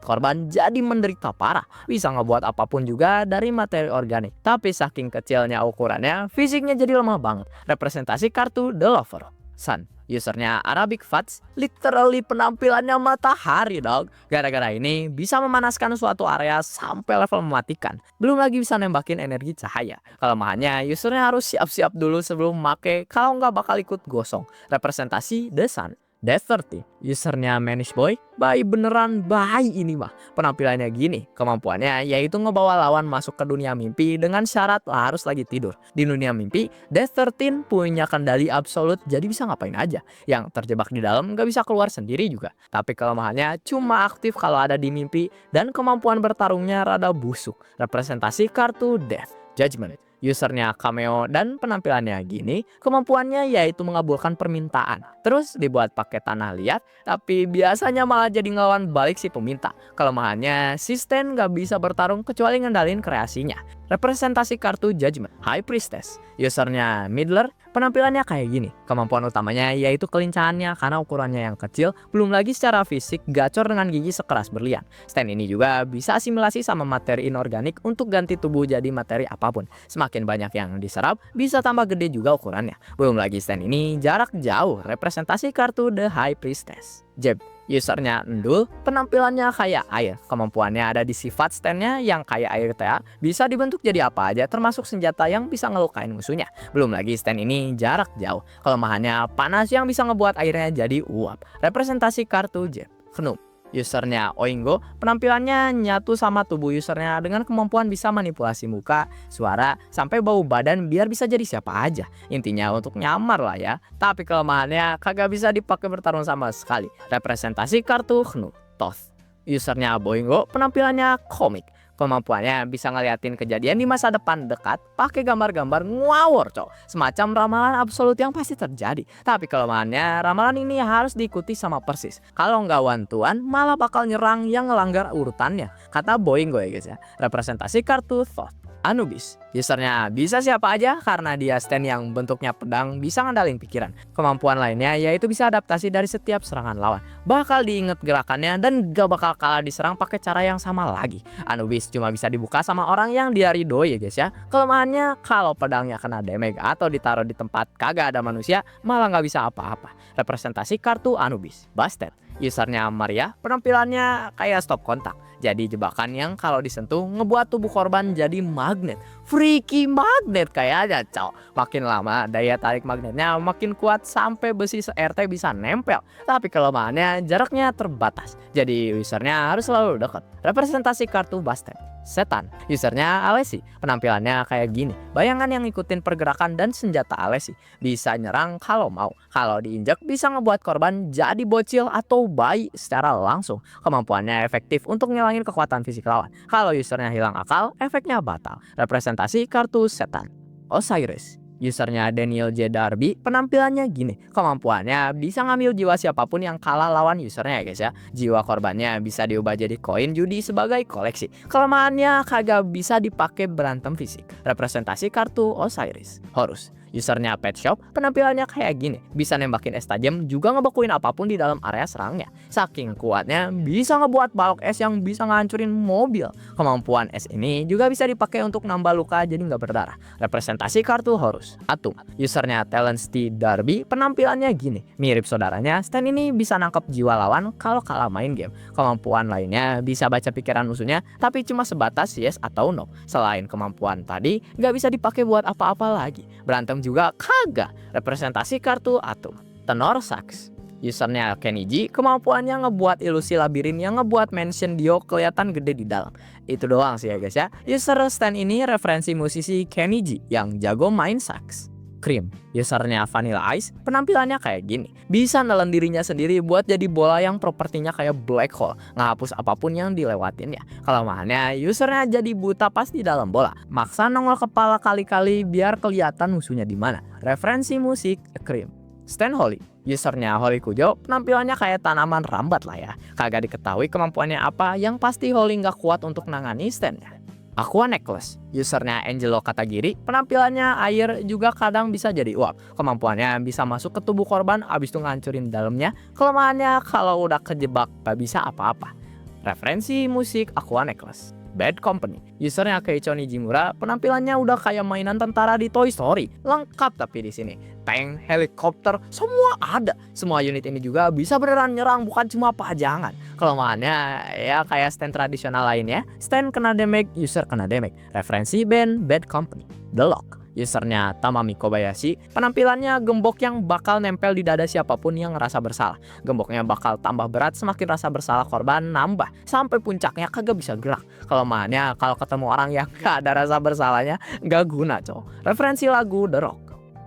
korban jadi menderita parah, bisa ngebuat apapun juga dari materi organik. Tapi saking kecilnya ukurannya, fisiknya jadi lemah banget. Representasi kartu The Lover. Sun, usernya Arabic Fats, literally penampilannya matahari dog. Gara-gara ini bisa memanaskan suatu area sampai level mematikan. Belum lagi bisa nembakin energi cahaya. Kelemahannya usernya harus siap-siap dulu sebelum make, kalau nggak bakal ikut gosong. Representasi The Sun. Death 13, usernya Manish Boy, bayi beneran bayi ini mah. Penampilannya gini, kemampuannya yaitu ngebawa lawan masuk ke dunia mimpi dengan syarat harus lagi tidur. Di dunia mimpi, Death 13 punya kendali absolut jadi bisa ngapain aja. Yang terjebak di dalam gak bisa keluar sendiri juga. Tapi kelemahannya cuma aktif kalau ada di mimpi dan kemampuan bertarungnya rada busuk. Representasi kartu Death, Judgment. Usernya Cameo dan penampilannya gini, kemampuannya yaitu mengabulkan permintaan. Terus dibuat pakai tanah liat, tapi biasanya malah jadi ngelawan balik si peminta. Kelemahannya, si Stan gak bisa bertarung kecuali ngendalin kreasinya. Representasi kartu Judgment, High Priestess. Usernya Midler, penampilannya kayak gini. Kemampuan utamanya yaitu kelincahannya karena ukurannya yang kecil, belum lagi secara fisik gacor dengan gigi sekeras berlian. Stan ini juga bisa asimilasi sama materi inorganik untuk ganti tubuh jadi materi apapun. Semakin banyak yang diserap, bisa tambah gede juga ukurannya. Belum lagi Stan ini jarak jauh, representasi kartu The High Priestess. Jeb, usernya Endul, penampilannya kayak air. Kemampuannya ada di sifat Stannya yang kayak air TA, bisa dibentuk jadi apa aja termasuk senjata yang bisa ngelukain musuhnya. Belum lagi Stan ini jarak jauh. Kelemahannya panas yang bisa ngebuat airnya jadi uap. Representasi kartu Jeb. Knub, usernya Oingo, penampilannya nyatu sama tubuh usernya dengan kemampuan bisa manipulasi muka, suara, sampai bau badan biar bisa jadi siapa aja. Intinya untuk nyamar lah ya. Tapi kelemahannya kagak bisa dipakai bertarung sama sekali. Representasi kartu Knub. Toth, usernya Boingo, penampilannya komik. Kemampuannya bisa ngeliatin kejadian di masa depan dekat pakai gambar-gambar ngawur cok. Semacam ramalan absolut yang pasti terjadi. Tapi kelemahannya ramalan ini harus diikuti sama persis. Kalau nggak one-to-one malah bakal nyerang yang ngelanggar urutannya. Kata Boingo ya guys ya. Representasi kartu Thoth. Anubis, usernya bisa siapa aja karena dia Stan yang bentuknya pedang bisa ngandalin pikiran. Kemampuan lainnya yaitu bisa adaptasi dari setiap serangan lawan. Bakal diinget gerakannya dan gak bakal kalah diserang pakai cara yang sama lagi. Anubis cuma bisa dibuka sama orang yang dia ridho ya guys ya. Kelemahannya kalau pedangnya kena damage atau ditaruh di tempat kagak ada manusia malah nggak bisa apa-apa. Representasi kartu Anubis. Bastet, usernya Maria, penampilannya kayak stop kontak. Jadi jebakan yang kalau disentuh ngebuat tubuh korban jadi magnet. Freaky magnet kayaknya cow. Makin lama daya tarik magnetnya makin kuat sampai besi se-RT bisa nempel. Tapi kelemahannya jaraknya terbatas. Jadi usernya harus selalu dekat. Representasi kartu Bastet. Setan, usernya Alessi, penampilannya kayak gini. Bayangan yang ngikutin pergerakan dan senjata Alessi. Bisa nyerang kalau mau. Kalau diinjak bisa ngebuat korban jadi bocil atau bayi secara langsung. Kemampuannya efektif untuk ngilangin kekuatan fisik lawan. Kalau usernya hilang akal, efeknya batal. Representasi kartu Setan. Osiris, usernya Daniel J. Darby, penampilannya gini. Kemampuannya bisa ngambil jiwa siapapun yang kalah lawan usernya ya guys ya. Jiwa korbannya bisa diubah jadi koin judi sebagai koleksi. Kelemahannya kagak bisa dipakai berantem fisik. Representasi kartu Osiris. Horus, usernya Pet Shop, penampilannya kayak gini. Bisa nembakin es tajam juga ngebekuin apapun di dalam area serangnya. Saking kuatnya bisa ngebuat balok es yang bisa ngancurin mobil. Kemampuan es ini juga bisa dipakai untuk nambah luka jadi nggak berdarah. Representasi kartu Horus. Atum, usernya Talents T. Darby, penampilannya gini. Mirip saudaranya, Stan ini bisa nangkep jiwa lawan kalau kalah main game. Kemampuan lainnya bisa baca pikiran musuhnya, tapi cuma sebatas yes atau no. Selain kemampuan tadi, nggak bisa dipakai buat apa-apa lagi. Berantem juga kagak. Representasi kartu Atum. Tenor Sax, usernya Kenny G, kemampuannya ngebuat ilusi labirin yang ngebuat mansion Dio kelihatan gede di dalam. Itu doang sih ya guys ya. User Stan ini referensi musisi Kenny G yang jago main sax. Cream, usernya Vanilla Ice, penampilannya kayak gini. Bisa nelen dirinya sendiri buat jadi bola yang propertinya kayak black hole, ngehapus apapun yang dilewatin ya. Kelemahannya usernya jadi buta pas di dalam bola. Maksa nongol kepala kali-kali biar kelihatan musuhnya di mana. Referensi musik Cream. Stan Holy, usernya Holy Kujo, penampilannya kayak tanaman rambat lah ya. Kagak diketahui kemampuannya apa, yang pasti Holy nggak kuat untuk nangani Stan-nya. Aqua Necklace, usernya Angelo Katagiri, penampilannya air juga kadang bisa jadi uap. Kemampuannya bisa masuk ke tubuh korban abis itu ngancurin dalamnya. Kelemahannya kalau udah kejebak gak bisa apa-apa. Referensi musik Aqua Necklace. Bad Company, usernya Keiichi Nijimura, penampilannya udah kayak mainan tentara di Toy Story. Lengkap tapi di sini. Tank, helikopter, semua ada. Semua unit ini juga bisa beneran nyerang, bukan cuma pajangan. Kelemahannya ya kayak stand tradisional lainnya. Stand kena damage, user kena damage. Referensi band Bad Company. The Lock, usernya Tamami Kobayashi. Penampilannya gembok yang bakal nempel di dada siapapun yang ngerasa bersalah. Gemboknya bakal tambah berat semakin rasa bersalah korban nambah, sampai puncaknya kagak bisa gerak. Kelemahannya kalau ketemu orang yang gak ada rasa bersalahnya gak guna cowok. Referensi lagu The Rock.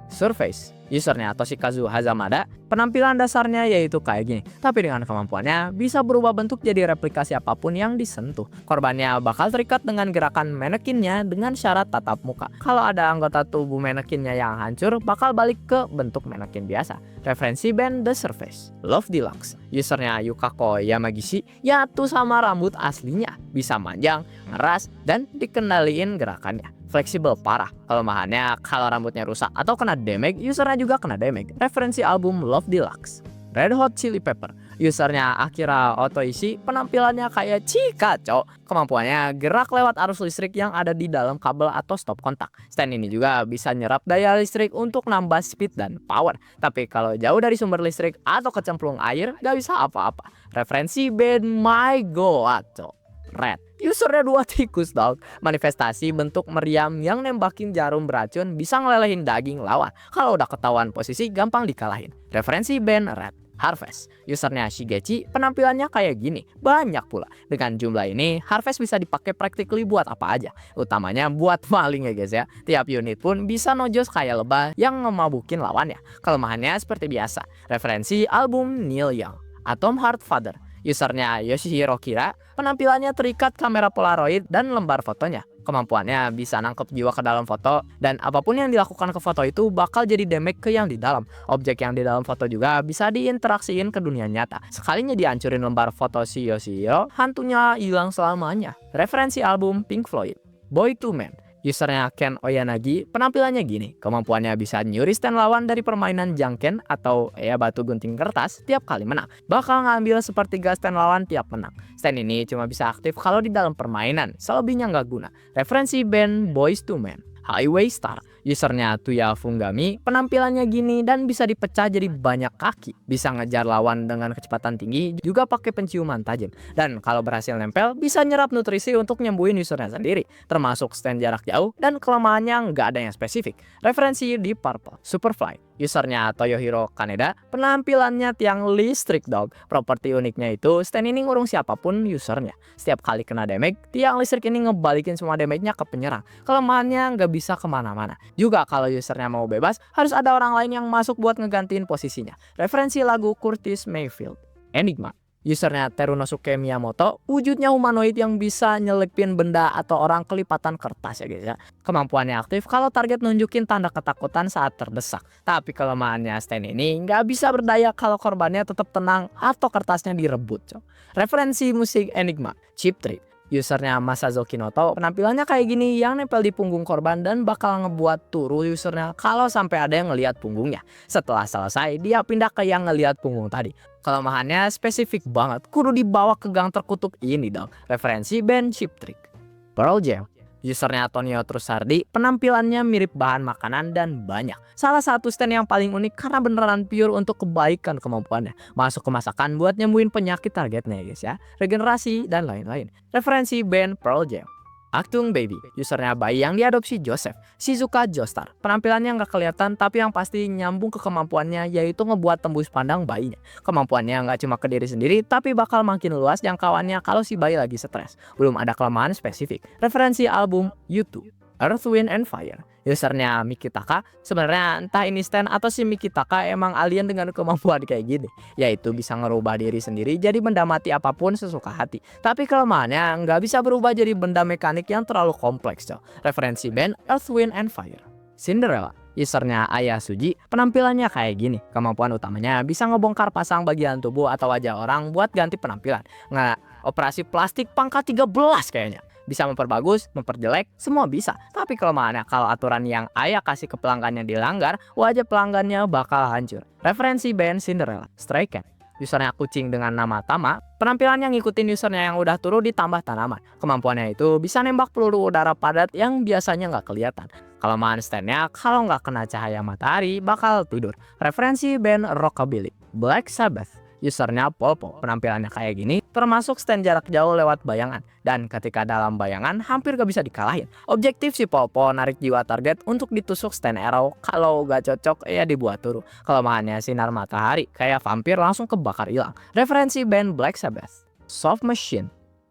Surface, usernya Toshikazu Hazamada. Penampilan dasarnya yaitu kayak gini, tapi dengan kemampuannya bisa berubah bentuk jadi replika siapapun yang disentuh. Korbannya bakal terikat dengan gerakan manekinnya dengan syarat tatap muka. Kalau ada anggota tubuh manekinnya yang hancur, bakal balik ke bentuk manekin biasa. Referensi band The Surface. Love Deluxe, usernya Yukako Yamagishi, yaitu sama rambut aslinya, bisa manjang, ngeras, dan dikendaliin gerakannya. Fleksibel parah. Kelemahannya kalau rambutnya rusak atau kena damage, usernya juga kena damage. Referensi album Love Deluxe. Red Hot Chili Pepper, usernya Akira Otoishi. Penampilannya kayak Chika cok. Kemampuannya gerak lewat arus listrik yang ada di dalam kabel atau stop kontak. Stand ini juga bisa nyerap daya listrik untuk nambah speed dan power. Tapi kalau jauh dari sumber listrik atau kecemplung air, gak bisa apa-apa. Referensi band My God cok. Red, usernya 2 tikus dog. Manifestasi bentuk meriam yang nembakin jarum beracun, bisa ngelelehin daging lawan. Kalau udah ketahuan posisi gampang dikalahin. Referensi band Red. Harvest, usernya Shigechi. Penampilannya kayak gini, banyak pula. Dengan jumlah ini, Harvest bisa dipakai practically buat apa aja, utamanya buat maling ya guys ya. Tiap unit pun bisa nojos kayak lebah yang ngemabukin lawannya. Kelemahannya seperti biasa. Referensi album Neil Young. Atom Heart Father, usernya Yoshihiro Kira. Penampilannya terikat kamera polaroid dan lembar fotonya. Kemampuannya bisa nangkep jiwa ke dalam foto, dan apapun yang dilakukan ke foto itu bakal jadi damage ke yang di dalam. Objek yang di dalam foto juga bisa diinteraksiin ke dunia nyata. Sekalinya dihancurin lembar foto si Yoshihiro, hantunya hilang selamanya. Referensi album Pink Floyd. Boy to Man, usernya Ken Oyanagi. Penampilannya gini, kemampuannya bisa nyuri stand lawan dari permainan jangken atau batu gunting kertas tiap kali menang. Bakal ngambil sepertiga stand lawan tiap menang. Stand ini cuma bisa aktif kalau di dalam permainan, selebihnya nggak guna. Referensi band Boyz II Men. Highway Star, usernya Tuya Fungami. Penampilannya gini dan bisa dipecah jadi banyak kaki. Bisa ngejar lawan dengan kecepatan tinggi, juga pakai penciuman tajam. Dan kalau berhasil nempel, bisa nyerap nutrisi untuk nyembuhin usernya sendiri. Termasuk stand jarak jauh, dan kelemahannya nggak ada yang spesifik. Referensi di Purple. Superfly, usernya Toyohiro Kaneda. Penampilannya tiang listrik dog. Properti uniknya itu, stand ini ngurung siapapun usernya. Setiap kali kena damage, tiang listrik ini ngebalikin semua damage-nya ke penyerang. Kelemahannya nggak bisa kemana-mana. Juga kalau usernya mau bebas, harus ada orang lain yang masuk buat ngegantiin posisinya. Referensi lagu Curtis Mayfield. Enigma, usernya Terunosuke Miyamoto. Wujudnya humanoid yang bisa nyelipin benda atau orang kelipatan kertas ya guys ya. Kemampuannya aktif kalau target nunjukin tanda ketakutan saat terdesak. Tapi kelemahannya stand ini nggak bisa berdaya kalau korbannya tetap tenang atau kertasnya direbut. Referensi musik Enigma. Cheap Trick, usernya Masazo Kinoto. Penampilannya kayak gini yang nempel di punggung korban dan bakal ngebuat turu usernya kalau sampai ada yang ngelihat punggungnya. Setelah selesai, dia pindah ke yang ngelihat punggung tadi. Kelemahannya spesifik banget, kudu dibawa ke gang terkutuk ini dong. Referensi band Cheap Trick. Pearl Jam, usernya Tonio Trussardi. Penampilannya mirip bahan makanan dan banyak. Salah satu stand yang paling unik karena beneran pure untuk kebaikan kemampuannya. Masuk ke masakan buat nyembuhin penyakit targetnya ya guys ya. Regenerasi dan lain-lain. Referensi band Pearl Jam. Actung Baby, usernya bayi yang diadopsi Joseph, Shizuka Joestar. Penampilannya nggak kelihatan tapi yang pasti nyambung ke kemampuannya, yaitu ngebuat tembus pandang bayinya. Kemampuannya nggak cuma ke diri sendiri tapi bakal makin luas jangkauannya kalau si bayi lagi stres. Belum ada kelemahan spesifik. Referensi album U2. Earth, Wind, and Fire, usernya Mikitaka. Sebenarnya entah ini stand atau si Mikitaka emang alien dengan kemampuan kayak gini, yaitu bisa ngerubah diri sendiri jadi benda mati apapun sesuka hati. Tapi kelemahannya nggak bisa berubah jadi benda mekanik yang terlalu kompleks coy. Referensi band Earth, Wind, and Fire. Cinderella, usernya Aya Suji. Penampilannya kayak gini. Kemampuan utamanya bisa ngebongkar pasang bagian tubuh atau wajah orang buat ganti penampilan. Operasi plastik pangkat 13 kayaknya. Bisa memperbagus, memperjelek, semua bisa. Tapi kelemahannya kalau aturan yang Aya kasih ke pelanggannya dilanggar, wajah pelanggannya bakal hancur. Referensi band Cinderella. Stray Cat, usernya kucing dengan nama Tama. Penampilannya ngikutin usernya yang udah turun ditambah tanaman. Kemampuannya itu bisa nembak peluru udara padat yang biasanya nggak kelihatan. Kelemahan standnya kalau nggak kena cahaya matahari bakal tidur. Referensi band Rockabilly. Black Sabbath, usernya Polpo. Penampilannya kayak gini, termasuk stand jarak jauh lewat bayangan. Dan ketika dalam bayangan, hampir gak bisa dikalahin. Objektif si Polpo narik jiwa target untuk ditusuk stand arrow. Kalau gak cocok, ya dibuat turu. Kelemahannya sinar matahari, kayak vampir langsung kebakar hilang. Referensi band Black Sabbath. Soft Machine.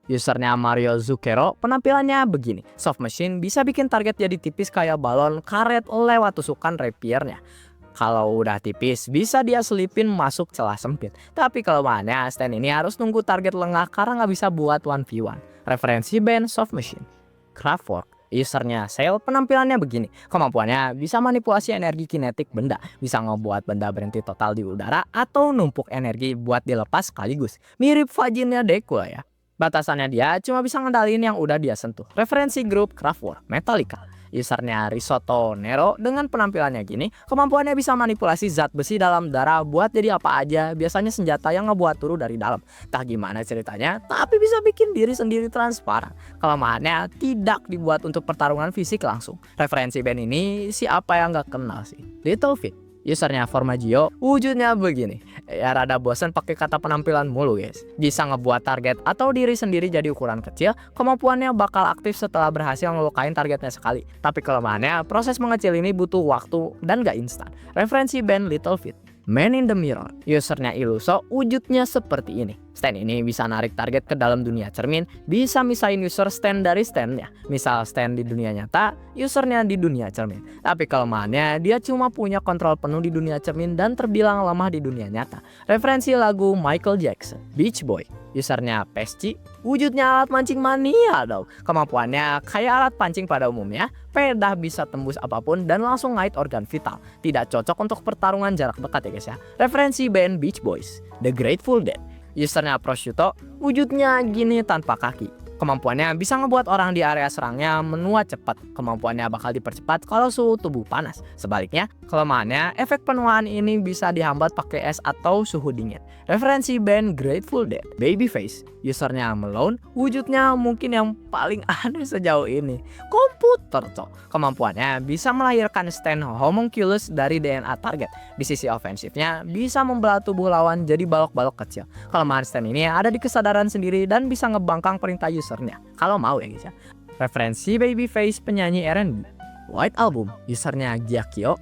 Usernya Mario Zucchero, penampilannya begini. Soft Machine bisa bikin target jadi tipis kayak balon karet lewat tusukan rapiernya. Kalau udah tipis, bisa dia selipin masuk celah sempit. Tapi kelemahannya, stand ini harus nunggu target lengah karena nggak bisa buat 1v1. Referensi band Soft Machine. Kraftwerk. Usernya Sail, penampilannya begini. Kemampuannya bisa manipulasi energi kinetik benda, bisa ngebuat benda berhenti total di udara, atau numpuk energi buat dilepas sekaligus. Mirip vaginnya Deku lah ya. Batasannya dia cuma bisa ngendalin yang udah dia sentuh. Referensi grup Kraftwerk. Metallica. Usernya Risotto Nero, dengan penampilannya gini, kemampuannya bisa manipulasi zat besi dalam darah buat jadi apa aja, biasanya senjata yang ngebuat turu dari dalam. Entah gimana ceritanya, tapi bisa bikin diri sendiri transparan. Kelemahannya tidak dibuat untuk pertarungan fisik langsung. Referensi band ini siapa yang gak kenal sih? Little Feat. Usernya Formaggio, wujudnya begini. Ya rada bosan pakai kata penampilan mulu guys. Bisa ngebuat target atau diri sendiri jadi ukuran kecil, kemampuannya bakal aktif setelah berhasil ngelukain targetnya sekali. Tapi kelemahannya, proses mengecil ini butuh waktu dan gak instan. Referensi band Little Feat. Man in the Mirror. Usernya Iluso, wujudnya seperti ini. Stand ini bisa narik target ke dalam dunia cermin, bisa misahin user stand dari standnya. Misal stand di dunia nyata, usernya di dunia cermin. Tapi kelemahannya, dia cuma punya kontrol penuh di dunia cermin dan terbilang lemah di dunia nyata. Referensi lagu Michael Jackson. Beach Boy. Usernya Pesci, wujudnya alat mancing mania dong. Kemampuannya kayak alat pancing pada umumnya, pedah bisa tembus apapun dan langsung ngait organ vital. Tidak cocok untuk pertarungan jarak dekat ya guys ya. Referensi band Beach Boys. The Grateful Dead. Usernya Prosciutto, wujudnya gini tanpa kaki. Kemampuannya bisa ngebuat orang di area serangnya menua cepat. Kemampuannya bakal dipercepat kalau suhu tubuh panas. Sebaliknya, kelemahannya efek penuaan ini bisa dihambat pakai es atau suhu dingin. Referensi band Grateful Dead. Babyface. Usernya Malone, wujudnya mungkin yang paling aneh sejauh ini. Komputer cok. Kemampuannya bisa melahirkan stand homunculus dari DNA target. Di sisi ofensifnya bisa membelah tubuh lawan jadi balok-balok kecil. Kelemahan stand ini ada di kesadaran sendiri dan bisa ngebangkang perintah usernya. Kalau mau ya guys ya. Referensi Babyface penyanyi R&B. White Album. Usernya Gyakyo.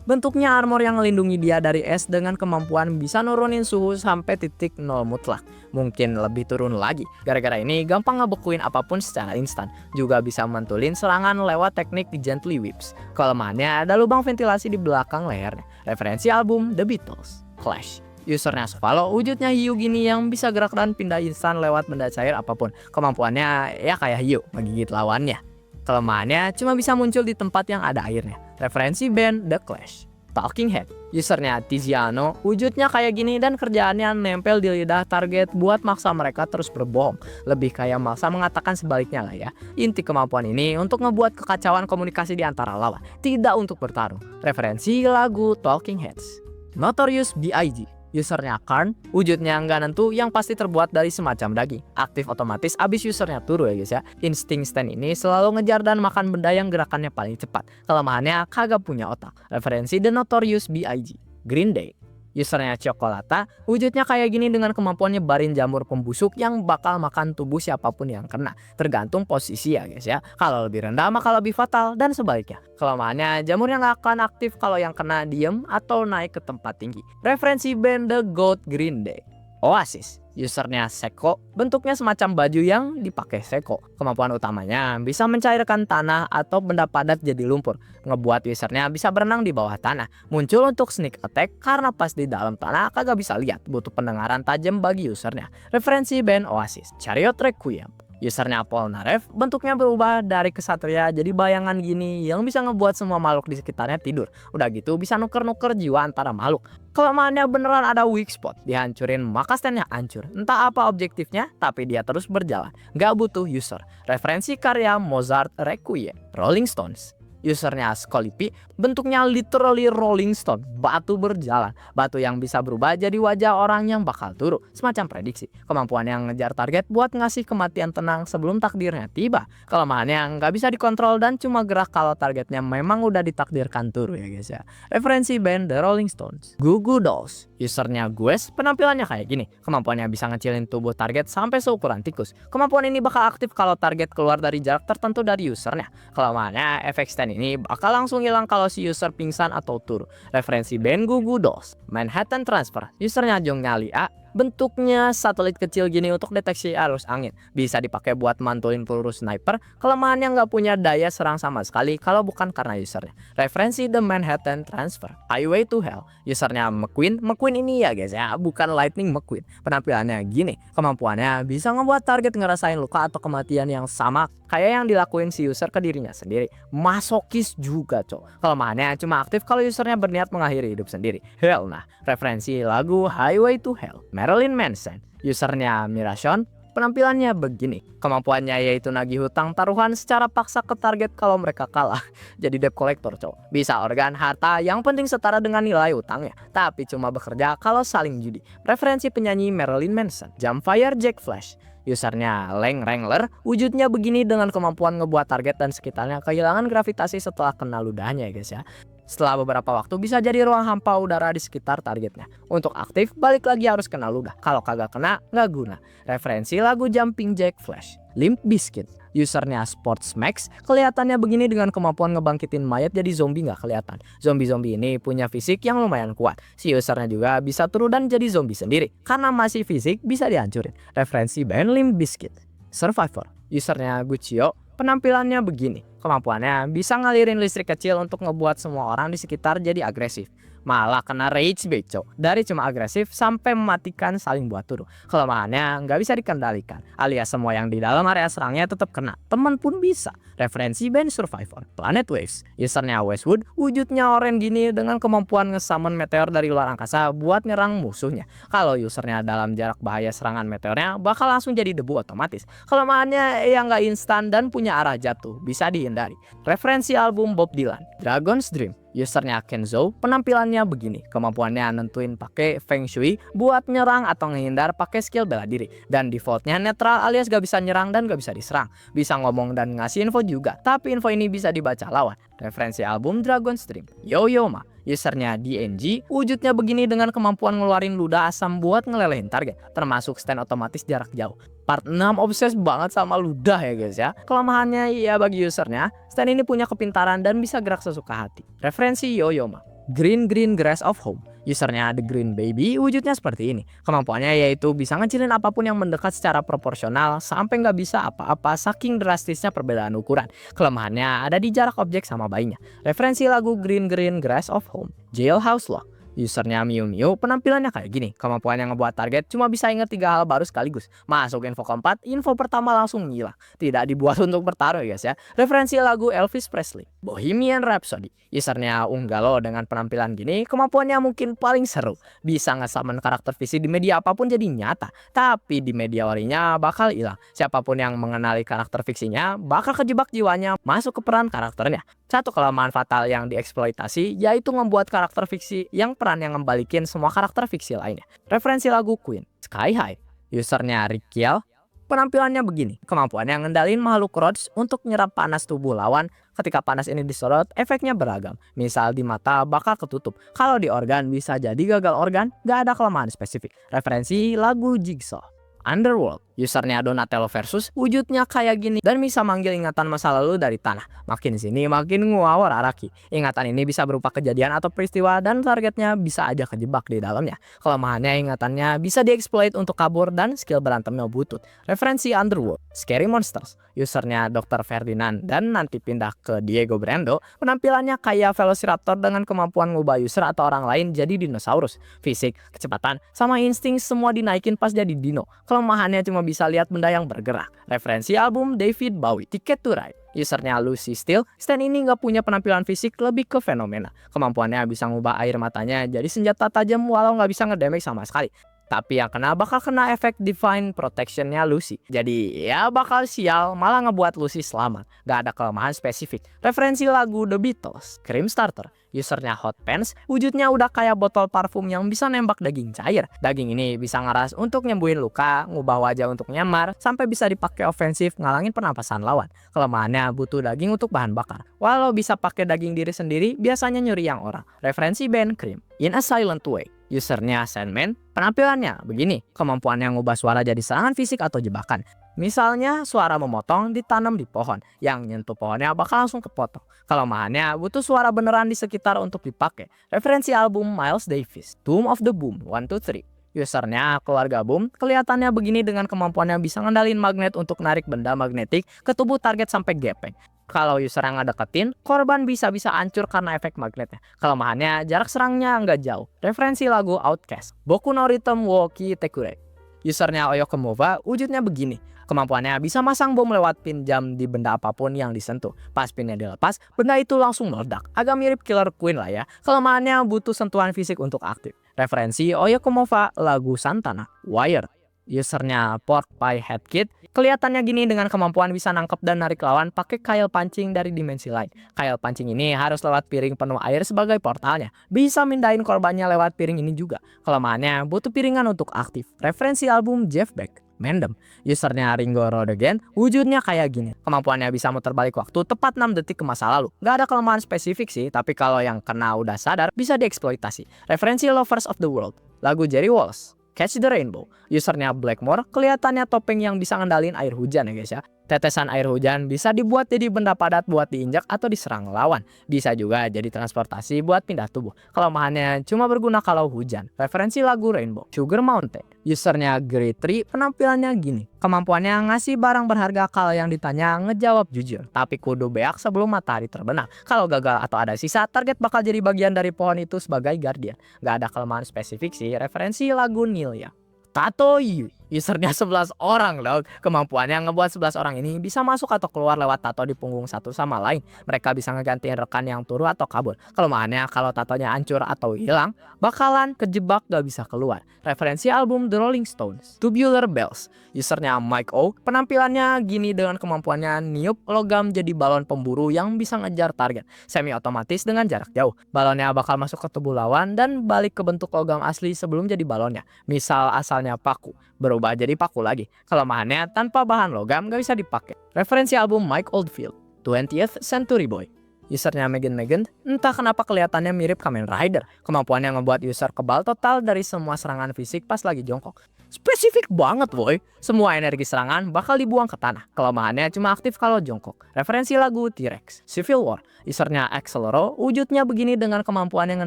Bentuknya armor yang melindungi dia dari es dengan kemampuan bisa nurunin suhu sampai titik 0 mutlak. Mungkin lebih turun lagi. Gara-gara ini gampang ngebekuin apapun secara instan. Juga bisa mentulin serangan lewat teknik Gently Whips. Kelemahannya ada lubang ventilasi di belakang lehernya. Referensi album The Beatles. Clash. Usernya Sovalo, wujudnya hiu gini yang bisa gerak dan pindah instan lewat benda cair apapun. Kemampuannya ya kayak hiu, menggigit lawannya. Kelemahannya cuma bisa muncul di tempat yang ada airnya. Referensi band The Clash. Talking Head. Usernya Tiziano, wujudnya kayak gini dan kerjaannya nempel di lidah target buat maksa mereka terus berbohong. Lebih kayak maksa mengatakan sebaliknya lah ya. Inti kemampuan ini untuk ngebuat kekacauan komunikasi di antara lawan, tidak untuk bertarung. Referensi lagu Talking Heads. Notorious B.I.G. Usernya Karn, wujudnya nggak nentu yang pasti terbuat dari semacam daging. Aktif otomatis abis usernya turu ya guys ya. Insting stand ini selalu ngejar dan makan benda yang gerakannya paling cepat. Kelemahannya kagak punya otak. Referensi The Notorious B.I.G. Green Day. Usernya Chocolata, wujudnya kayak gini dengan kemampuan nyebarin jamur pembusuk yang bakal makan tubuh siapapun yang kena. Tergantung posisi ya guys ya. Kalau lebih rendah maka lebih fatal dan sebaliknya. Kelemahannya jamurnya nggak akan aktif kalau yang kena diem atau naik ke tempat tinggi. Referensi band The Goat Green Day. Oasis. Usernya Seko, bentuknya semacam baju yang dipakai Seko. Kemampuan utamanya bisa mencairkan tanah atau benda padat jadi lumpur. Ngebuat usernya bisa berenang di bawah tanah. Muncul untuk sneak attack karena pas di dalam tanah kagak bisa lihat. Butuh pendengaran tajam bagi usernya. Referensi band Oasis. Chariot Requiem. Usernya Polnareff, bentuknya berubah dari kesatria jadi bayangan gini yang bisa ngebuat semua makhluk di sekitarnya tidur. Udah gitu bisa nuker-nuker jiwa antara makhluk. Kelemahannya beneran ada weak spot, dihancurin maka standnya hancur. Entah apa objektifnya, tapi dia terus berjalan. Gak butuh user. Referensi karya Mozart Requiem. Rolling Stones. Usernya Skolipi, bentuknya literally rolling stone, batu berjalan, batu yang bisa berubah jadi wajah orang yang bakal turun, semacam prediksi. Kemampuan yang ngejar target buat ngasih kematian tenang sebelum takdirnya tiba. Kelemahannya nggak bisa dikontrol dan cuma gerak kalau targetnya memang udah ditakdirkan turun ya guys ya. Referensi band The Rolling Stones. Goo Goo Dolls, usernya Gues, penampilannya kayak gini. Kemampuannya bisa ngecilin tubuh target sampai seukuran tikus. Kemampuan ini bakal aktif kalau target keluar dari jarak tertentu dari usernya. Kelemahannya, efek stand ini bakal langsung hilang kalau si user pingsan atau turun. Referensi band Goo Goo Dolls. Manhattan Transfer, usernya Jong Nyali A, bentuknya satelit kecil gini untuk deteksi arus angin. Bisa dipakai buat mantulin peluru sniper. Kelemahannya nggak punya daya serang sama sekali kalau bukan karena usernya. Referensi The Manhattan Transfer. Highway to Hell, usernya McQueen. McQueen ini ya guys ya, bukan Lightning McQueen. Penampilannya gini, kemampuannya bisa ngebuat target ngerasain luka atau kematian yang sama kayak yang dilakuin si user ke dirinya sendiri. Masokis juga cok. Kelemahannya cuma aktif kalau usernya berniat mengakhiri hidup sendiri. Hell nah. Referensi lagu Highway to Hell. Marilyn Manson, usernya Mirashon. Penampilannya begini, kemampuannya yaitu nagih hutang taruhan secara paksa ke target kalau mereka kalah. Jadi debt collector cowok. Bisa organ, harta, yang penting setara dengan nilai utangnya. Tapi cuma bekerja kalau saling judi. Referensi penyanyi Marilyn Manson. Jumpfire Jack Flash, usernya Lang Wrangler. Wujudnya begini dengan kemampuan ngebuat target dan sekitarnya kehilangan gravitasi setelah kena ludahnya ya guys ya. Setelah beberapa waktu bisa jadi ruang hampa udara di sekitar targetnya. Untuk aktif balik lagi harus kena ludah. Kalau kagak kena nggak guna. Referensi lagu Jumping Jack Flash. Limp Bizkit, usernya Sports Max. Kelihatannya begini dengan kemampuan ngebangkitin mayat jadi zombie nggak kelihatan. Zombie-zombie ini punya fisik yang lumayan kuat. Si usernya juga bisa turun dan jadi zombie sendiri. Karena masih fisik bisa dihancurin. Referensi band Limp Bizkit. Survivor, usernya Guccio. Penampilannya begini, kemampuannya bisa ngalirin listrik kecil untuk ngebuat semua orang di sekitar jadi agresif. Malah kena rage beco, dari cuma agresif sampai mematikan saling buat turun. Kelemahannya nggak bisa dikendalikan, alias semua yang di dalam area serangnya tetap kena, teman pun bisa. Referensi band Survivor. Planet Waves, usernya Westwood, wujudnya oranye gini dengan kemampuan nge-summon meteor dari luar angkasa buat nyerang musuhnya. Kalau usernya dalam jarak bahaya serangan meteornya bakal langsung jadi debu otomatis. Kelemahannya yang nggak instan dan punya arah jatuh, bisa dihindari. Referensi album Bob Dylan. Dragon's Dream, usernya Kenzo. Penampilannya begini, kemampuannya nentuin pakai Feng Shui buat nyerang atau ngehindar pakai skill bela diri. Dan defaultnya netral alias gak bisa nyerang dan gak bisa diserang. Bisa ngomong dan ngasih info juga, tapi info ini bisa dibaca lawan. Referensi album Dragon's Dream. Yo-Yo Ma, usernya DNG. Wujudnya begini dengan kemampuan ngeluarin ludah asam buat ngelelehin target, termasuk stand otomatis jarak jauh. Part 6 obses banget sama ludah ya guys ya. Kelemahannya ya bagi usernya, stand ini punya kepintaran dan bisa gerak sesuka hati. Referensi Yo-Yo Ma. Green Grass of Home, usernya The Green Baby. Wujudnya seperti ini, kemampuannya yaitu bisa ngecilin apapun yang mendekat secara proporsional sampai nggak bisa apa-apa saking drastisnya perbedaan ukuran. Kelemahannya ada di jarak objek sama bayinya. Referensi lagu Green Grass of Home. Jailhouse Lock, usernya Miu Miu. Penampilannya kayak gini, kemampuan yang ngebuat target cuma bisa inget 3 hal baru sekaligus. Masuk info keempat, info pertama langsung ngilang. Tidak dibuat untuk bertaruh ya guys ya. Referensi lagu Elvis Presley. Bohemian Rhapsody, usernya Unggalo. Dengan penampilan gini, kemampuannya mungkin paling seru. Bisa nge-summon karakter visi di media apapun jadi nyata. Tapi di media warinya bakal hilang. Siapapun yang mengenali karakter fiksinya bakal kejebak jiwanya masuk ke peran karakternya. Satu kelemahan fatal yang dieksploitasi yaitu membuat karakter fiksi yang peran yang ngembalikin semua karakter fiksi lainnya. Referensi lagu Queen. Sky High, usernya Rikiel. Penampilannya begini, kemampuannya ngendalin makhluk Rhodes untuk nyerap panas tubuh lawan. Ketika panas ini disorot, efeknya beragam. Misal di mata bakal ketutup. Kalau di organ bisa jadi gagal organ, gak ada kelemahan spesifik. Referensi lagu Jigsaw. Underworld, usernya Donatello versus. Wujudnya kayak gini dan bisa manggil ingatan masa lalu dari tanah. Makin sini makin ngawur Araki. Ingatan ini bisa berupa kejadian atau peristiwa dan targetnya bisa aja kejebak di dalamnya. Kelemahannya ingatannya bisa dieksploit untuk kabur dan skill berantemnya butut. Referensi Underworld. Scary Monsters, usernya Dr. Ferdinand dan nanti pindah ke Diego Brando. Penampilannya kayak Velociraptor dengan kemampuan ngubah user atau orang lain jadi dinosaurus. Fisik, kecepatan, sama insting semua dinaikin pas jadi dino. Kelemahannya cuma bisa lihat benda yang bergerak. Referensi album David Bowie. Ticket to Ride, usernya Lucy Steele. Stand ini nggak punya penampilan fisik, lebih ke fenomena. Kemampuannya bisa ngubah air matanya jadi senjata tajam walau nggak bisa ngedamage sama sekali. Tapi yang bakal kena efek Divine Protectionnya Lucy. Jadi ya bakal sial, malah ngebuat Lucy selamat. Gak ada kelemahan spesifik. Referensi lagu The Beatles, Cream Starter. Usernya Hot Pants, wujudnya udah kayak botol parfum yang bisa nembak daging cair. Daging ini bisa ngeras untuk nyembuhin luka, ngubah wajah untuk nyamar, sampai bisa dipakai ofensif ngalangin pernapasan lawan. Kelemahannya butuh daging untuk bahan bakar. Walau bisa pakai daging diri sendiri, biasanya nyuri yang orang. Referensi band Cream, In a Silent Way. Usernya Sandman, penampilannya begini, kemampuannya ngubah suara jadi serangan fisik atau jebakan. Misalnya suara memotong ditanam di pohon, yang nyentuh pohonnya bakal langsung kepotong. Kelemahannya butuh suara beneran di sekitar untuk dipakai. Referensi album Miles Davis, Tomb of the Boom 1, 2, 3. Usernya keluarga Boom, kelihatannya begini dengan kemampuannya bisa ngendalin magnet untuk narik benda magnetik ke tubuh target sampai gepeng. Kalau user yang ngedeketin, korban bisa-bisa hancur karena efek magnetnya. Kelemahannya, jarak serangnya nggak jauh. Referensi lagu Outcast, Boku no Rhythm Woki Tekure. Usernya Oyokomova, wujudnya begini. Kemampuannya bisa masang bom lewat pin jam di benda apapun yang disentuh. Pas pinnya dilepas, benda itu langsung meledak. Agak mirip Killer Queen lah ya. Kelemahannya butuh sentuhan fisik untuk aktif. Referensi Oyokomova, lagu Santana, Wired. Usernya Pork Pie Head Kid, kelihatannya gini dengan kemampuan bisa nangkep dan narik lawan pakai kail pancing dari dimensi lain. Kail pancing ini harus lewat piring penuh air sebagai portalnya. Bisa mindahin korbannya lewat piring ini juga. Kelemahannya butuh piringan untuk aktif. Referensi album Jeff Beck, Mendem. Usernya Ringo Rodegan, wujudnya kayak gini. Kemampuannya bisa muter balik waktu tepat 6 detik ke masa lalu. Gak ada kelemahan spesifik sih, tapi kalau yang kena udah sadar bisa dieksploitasi. Referensi Lovers of the World, lagu Jerry Walls, Catch the Rainbow. Usernya Blackmore, kelihatannya topeng yang bisa ngendalin air hujan ya guys ya. Tetesan air hujan bisa dibuat jadi benda padat buat diinjak atau diserang lawan. Bisa juga jadi transportasi buat pindah tubuh. Kelemahannya cuma berguna kalau hujan. Referensi lagu Rainbow, Sugar Mountain. Usernya Great Tree, penampilannya gini. Kemampuannya ngasih barang berharga kalau yang ditanya ngejawab jujur. Tapi kudu beak sebelum matahari terbenam. Kalau gagal atau ada sisa, target bakal jadi bagian dari pohon itu sebagai guardian. Gak ada kelemahan spesifik sih. Referensi lagu Nilia, Tato Yu. Usernya 11 orang dong. Kemampuannya ngebuat 11 orang ini bisa masuk atau keluar lewat tato di punggung satu sama lain. Mereka bisa ngegantiin rekan yang turu atau kabur. Kelemahannya kalau tatonya hancur atau hilang, bakalan kejebak gak bisa keluar. Referensi album The Rolling Stones, Tubular Bells. Usernya Mike O, penampilannya gini dengan kemampuannya niup logam jadi balon pemburu yang bisa ngejar target semi otomatis dengan jarak jauh. Balonnya bakal masuk ke tubuh lawan dan balik ke bentuk logam asli sebelum jadi balonnya. Misal asalnya paku, berubah jadi paku lagi. Kelemahannya tanpa bahan logam gak bisa dipakai. Referensi album Mike Oldfield, 20th Century Boy. Usernya Megan, entah kenapa kelihatannya mirip Kamen Rider. Kemampuannya ngebuat user kebal total dari semua serangan fisik pas lagi jongkok. Spesifik banget boy. Semua energi serangan bakal dibuang ke tanah. Kelemahannya cuma aktif kalau jongkok. Referensi lagu T-Rex, Civil War. Usernya Axelero, wujudnya begini dengan kemampuan yang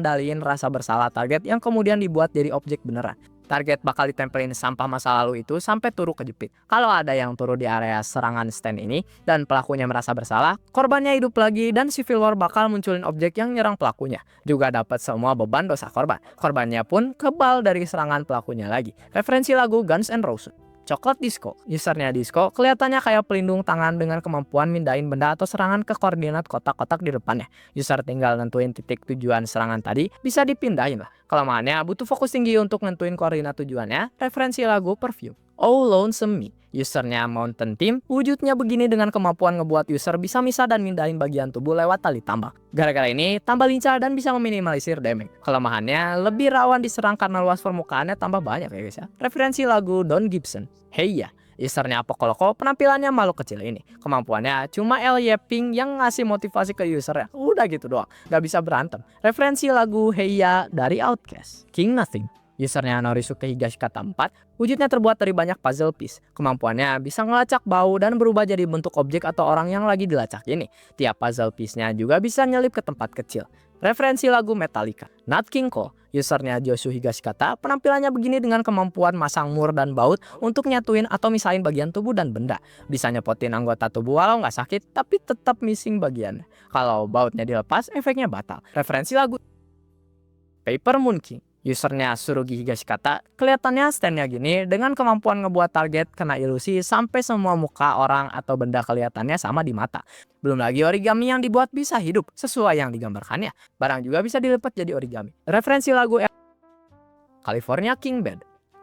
ngendaliin rasa bersalah target yang kemudian dibuat jadi objek beneran. Target bakal ditempelin sampah masa lalu itu sampai turu kejepit. Kalau ada yang turu di area serangan stand ini dan pelakunya merasa bersalah, korbannya hidup lagi dan Civil War bakal munculin objek yang nyerang pelakunya. Juga dapat semua beban dosa korban. Korbannya pun kebal dari serangan pelakunya lagi. Referensi lagu Guns N' Roses, Chocolate Disco. Usernya Disco, kelihatannya kayak pelindung tangan dengan kemampuan mindahin benda atau serangan ke koordinat kotak-kotak di depannya. User tinggal nentuin titik tujuan serangan tadi, bisa dipindahin lah. Kelemahannya butuh fokus tinggi untuk nentuin koordinat tujuannya. Referensi lagu Perfume, Oh Lonesome Me. Usernya Mountain Team, wujudnya begini dengan kemampuan ngebuat user bisa misah dan mindahin bagian tubuh lewat tali tambang. Gara-gara ini, tambah lincah dan bisa meminimalisir damage. Kelemahannya lebih rawan diserang karena luas permukaannya tambah banyak ya guys ya. Referensi lagu Don Gibson, Hey Ya. Usernya Pokoloko, penampilannya makhluk kecil ini. Kemampuannya cuma Ping yang ngasih motivasi ke usernya. Udah gitu doang, gak bisa berantem. Referensi lagu Hey Ya dari Outkast, King Nothing. Usernya Norisuke Higashikata 4, wujudnya terbuat dari banyak puzzle piece. Kemampuannya bisa ngelacak bau dan berubah jadi bentuk objek atau orang yang lagi dilacak ini. Tiap puzzle piece-nya juga bisa nyelip ke tempat kecil. Referensi lagu Metallica, Nat King Cole. Usernya Joshua Higashikata, penampilannya begini dengan kemampuan masang mur dan baut untuk nyatuin atau misahin bagian tubuh dan benda. Bisa nyepotin anggota tubuh walau nggak sakit, tapi tetap missing bagian. Kalau bautnya dilepas, efeknya batal. Referensi lagu Paper Moon King. Usernya Surugi Higashikata, kelihatannya standnya gini dengan kemampuan ngebuat target kena ilusi sampai semua muka orang atau benda kelihatannya sama di mata. Belum lagi origami yang dibuat bisa hidup sesuai yang digambarkannya. Barang juga bisa dilipat jadi origami. Referensi lagu California King Bed.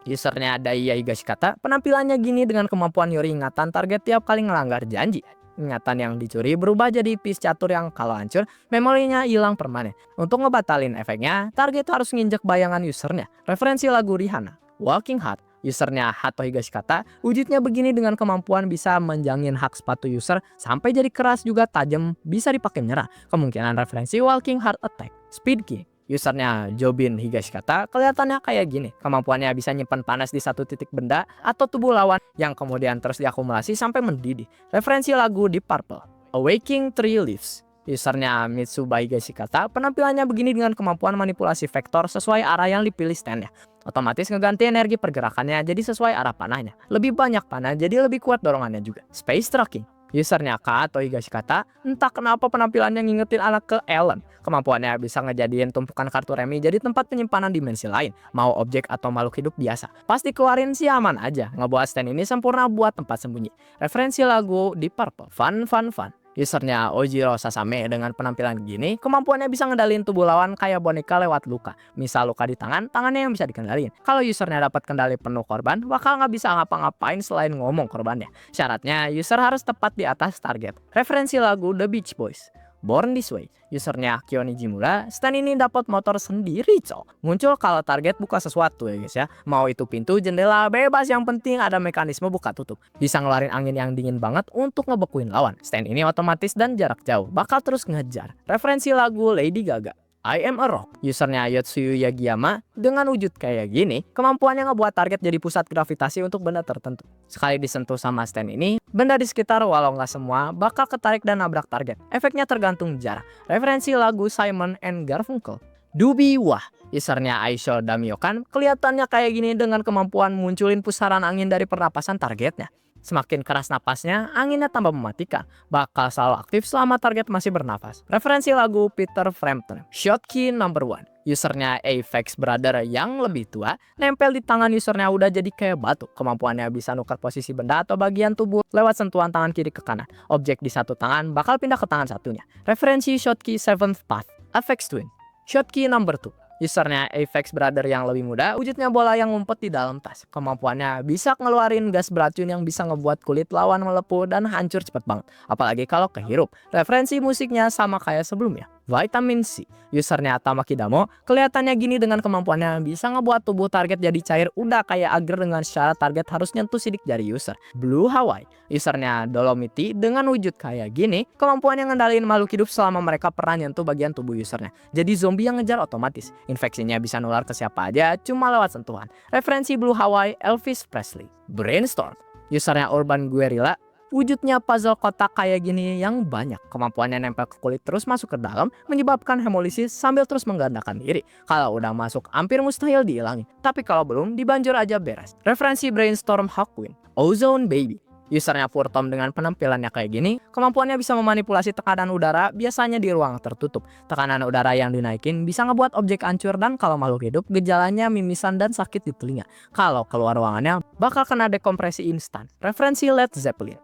Usernya Daiya Higashikata, penampilannya gini dengan kemampuan nyuri ingatan target tiap kali ngelanggar janji. Ingatan yang dicuri berubah jadi piece catur yang kalau hancur, memorinya hilang permanen. Untuk ngebatalin efeknya, target harus nginjek bayangan usernya. Referensi lagu Rihanna, Walking Hard. Usernya Hato Higashikata, wujudnya begini dengan kemampuan bisa menjangin hak sepatu user sampai jadi keras juga tajam, bisa dipakai menyerah. Kemungkinan referensi Walking Hard Attack, Speed King. Usernya Jobin Higashikata, kelihatannya kayak gini. Kemampuannya bisa nyimpan panas di satu titik benda atau tubuh lawan yang kemudian terus diakumulasi sampai mendidih. Referensi lagu Deep Purple, Awakening Three Leaves. Usernya Mitsuba Higashikata, penampilannya begini dengan kemampuan manipulasi vektor sesuai arah yang dipilih standnya. Otomatis ngeganti energi pergerakannya jadi sesuai arah panahnya. Lebih banyak panah jadi lebih kuat dorongannya juga. Space Tracking. Usernya Kato Higashikata, entah kenapa penampilannya ngingetin anak ke Ellen. Kemampuannya bisa ngejadiin tumpukan kartu remi jadi tempat penyimpanan dimensi lain. Mau objek atau makhluk hidup biasa, pasti keluarin sih aman aja. Ngebuat stand ini sempurna buat tempat sembunyi. Referensi lagu Deep Purple, Fun Fun Fun. Usernya Ojiro Sasame, dengan penampilan gini, kemampuannya bisa ngendalin tubuh lawan kayak boneka lewat luka. Misal luka di tangan, tangannya yang bisa dikendalin. Kalau usernya dapat kendali penuh korban, bakal nggak bisa ngapa-ngapain selain ngomong korbannya. Syaratnya, user harus tepat di atas target. Referensi lagu The Beach Boys, Born This Way. Usernya Kyo Nijimura, stand ini dapat motor sendiri cok. Muncul kalau target buka sesuatu ya guys ya. Mau itu pintu, jendela, bebas, yang penting ada mekanisme buka tutup. Bisa ngeluarin angin yang dingin banget untuk ngebekuin lawan. Stand ini otomatis dan jarak jauh, bakal terus ngejar. Referensi lagu Lady Gaga, I Am a Rock. Usernya Yotsuyu Yagiyama, dengan wujud kayak gini, kemampuannya ngebuat target jadi pusat gravitasi untuk benda tertentu. Sekali disentuh sama stand ini, benda di sekitar walau nggak semua bakal ketarik dan nabrak target. Efeknya tergantung jarak. Referensi lagu Simon and Garfunkel, Dubi Wah. Usernya Aisho Damiokan, kelihatannya kayak gini dengan kemampuan munculin pusaran angin dari pernapasan targetnya. Semakin keras napasnya, anginnya tambah mematikan. Bakal selalu aktif selama target masih bernafas. Referensi lagu Peter Frampton, Shotkey Number 1. Usernya Apex Brother yang lebih tua, nempel di tangan usernya udah jadi kayak batu. Kemampuannya bisa nukar posisi benda atau bagian tubuh lewat sentuhan tangan kiri ke kanan. Objek di satu tangan bakal pindah ke tangan satunya. Referensi Shotkey Seventh Path, Apex Twin, Shotkey Number 2. Usernya Apex Brother yang lebih muda, wujudnya bola yang ngumpet di dalam tas. Kemampuannya bisa ngeluarin gas beracun yang bisa ngebuat kulit lawan melepuh dan hancur cepet banget. Apalagi kalau kehirup. Referensi musiknya sama kayak sebelumnya, Vitamin C. Usernya Tamaki Damo, kelihatannya gini dengan kemampuannya bisa ngebuat tubuh target jadi cair udah kayak agar dengan syarat target harus nyentuh sidik jari user. Blue Hawaii. Usernya Dolomiti, dengan wujud kayak gini, kemampuannya ngendalin makhluk hidup selama mereka pernah nyentuh bagian tubuh usernya. Jadi zombie yang ngejar otomatis. Infeksinya bisa nular ke siapa aja cuma lewat sentuhan. Referensi Blue Hawaii, Elvis Presley, Brainstorm. Usernya Urban Guerrilla, wujudnya puzzle kotak kayak gini yang banyak. Kemampuannya nempel ke kulit terus masuk ke dalam, menyebabkan hemolisis sambil terus menggandakan diri. Kalau udah masuk hampir mustahil dihilangin, tapi kalau belum dibanjur aja beres. Referensi Brainstorm Hawkwind, Ozone Baby. Usernya Furtom, dengan penampilannya kayak gini, kemampuannya bisa memanipulasi tekanan udara biasanya di ruang tertutup. Tekanan udara yang dinaikin bisa ngebuat objek hancur, dan kalau makhluk hidup gejalanya mimisan dan sakit di telinga. Kalau keluar ruangannya bakal kena dekompresi instan. Referensi Led Zeppelin,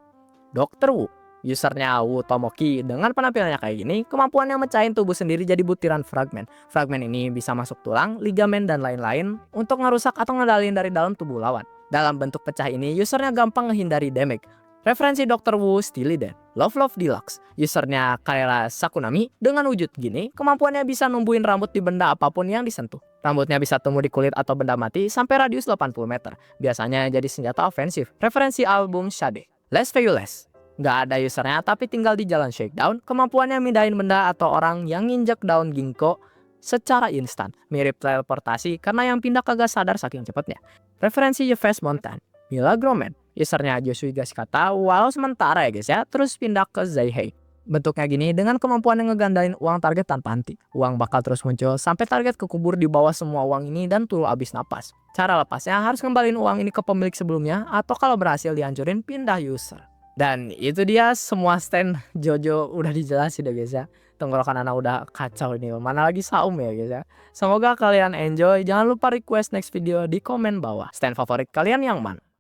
Dr. Wu. Usernya Wu Tomoki, dengan penampilannya kayak gini, kemampuannya mecahin tubuh sendiri jadi butiran fragmen. Fragmen ini bisa masuk tulang, ligamen, dan lain-lain untuk ngerusak atau ngedalin dari dalam tubuh lawan. Dalam bentuk pecah ini, usernya gampang menghindari damage. Referensi Dr. Wu, Steely Dan, Love Love Deluxe. Usernya Kaela Sakunami, dengan wujud gini, kemampuannya bisa numbuhin rambut di benda apapun yang disentuh. Rambutnya bisa tumbuh di kulit atau benda mati sampai radius 80 meter. Biasanya jadi senjata ofensif. Referensi album Shade, Less Fabulous. Nggak ada usernya tapi tinggal di jalan shakedown. Kemampuannya mindahin benda atau orang yang nginjek daun ginkgo secara instan. Mirip teleportasi karena yang pindah kagak sadar saking cepatnya. Referensi Yves Montand, Milagroman. Usernya Joshua Higashikata, walau sementara ya guys ya, terus pindah ke Zaihei. Bentuknya gini dengan kemampuan yang ngegandain uang target tanpa henti. Uang bakal terus muncul sampai target kekubur di bawah semua uang ini dan turun abis napas. Cara lepasnya harus kembaliin uang ini ke pemilik sebelumnya, atau kalau berhasil dihancurin pindah user. Dan itu dia semua stand Jojo udah dijelasin ya guys ya. Tenggorokan anak udah kacau ini, mana lagi Saum ya guys ya. Semoga kalian enjoy. Jangan lupa request next video di komen bawah. Stand favorit kalian yang mana?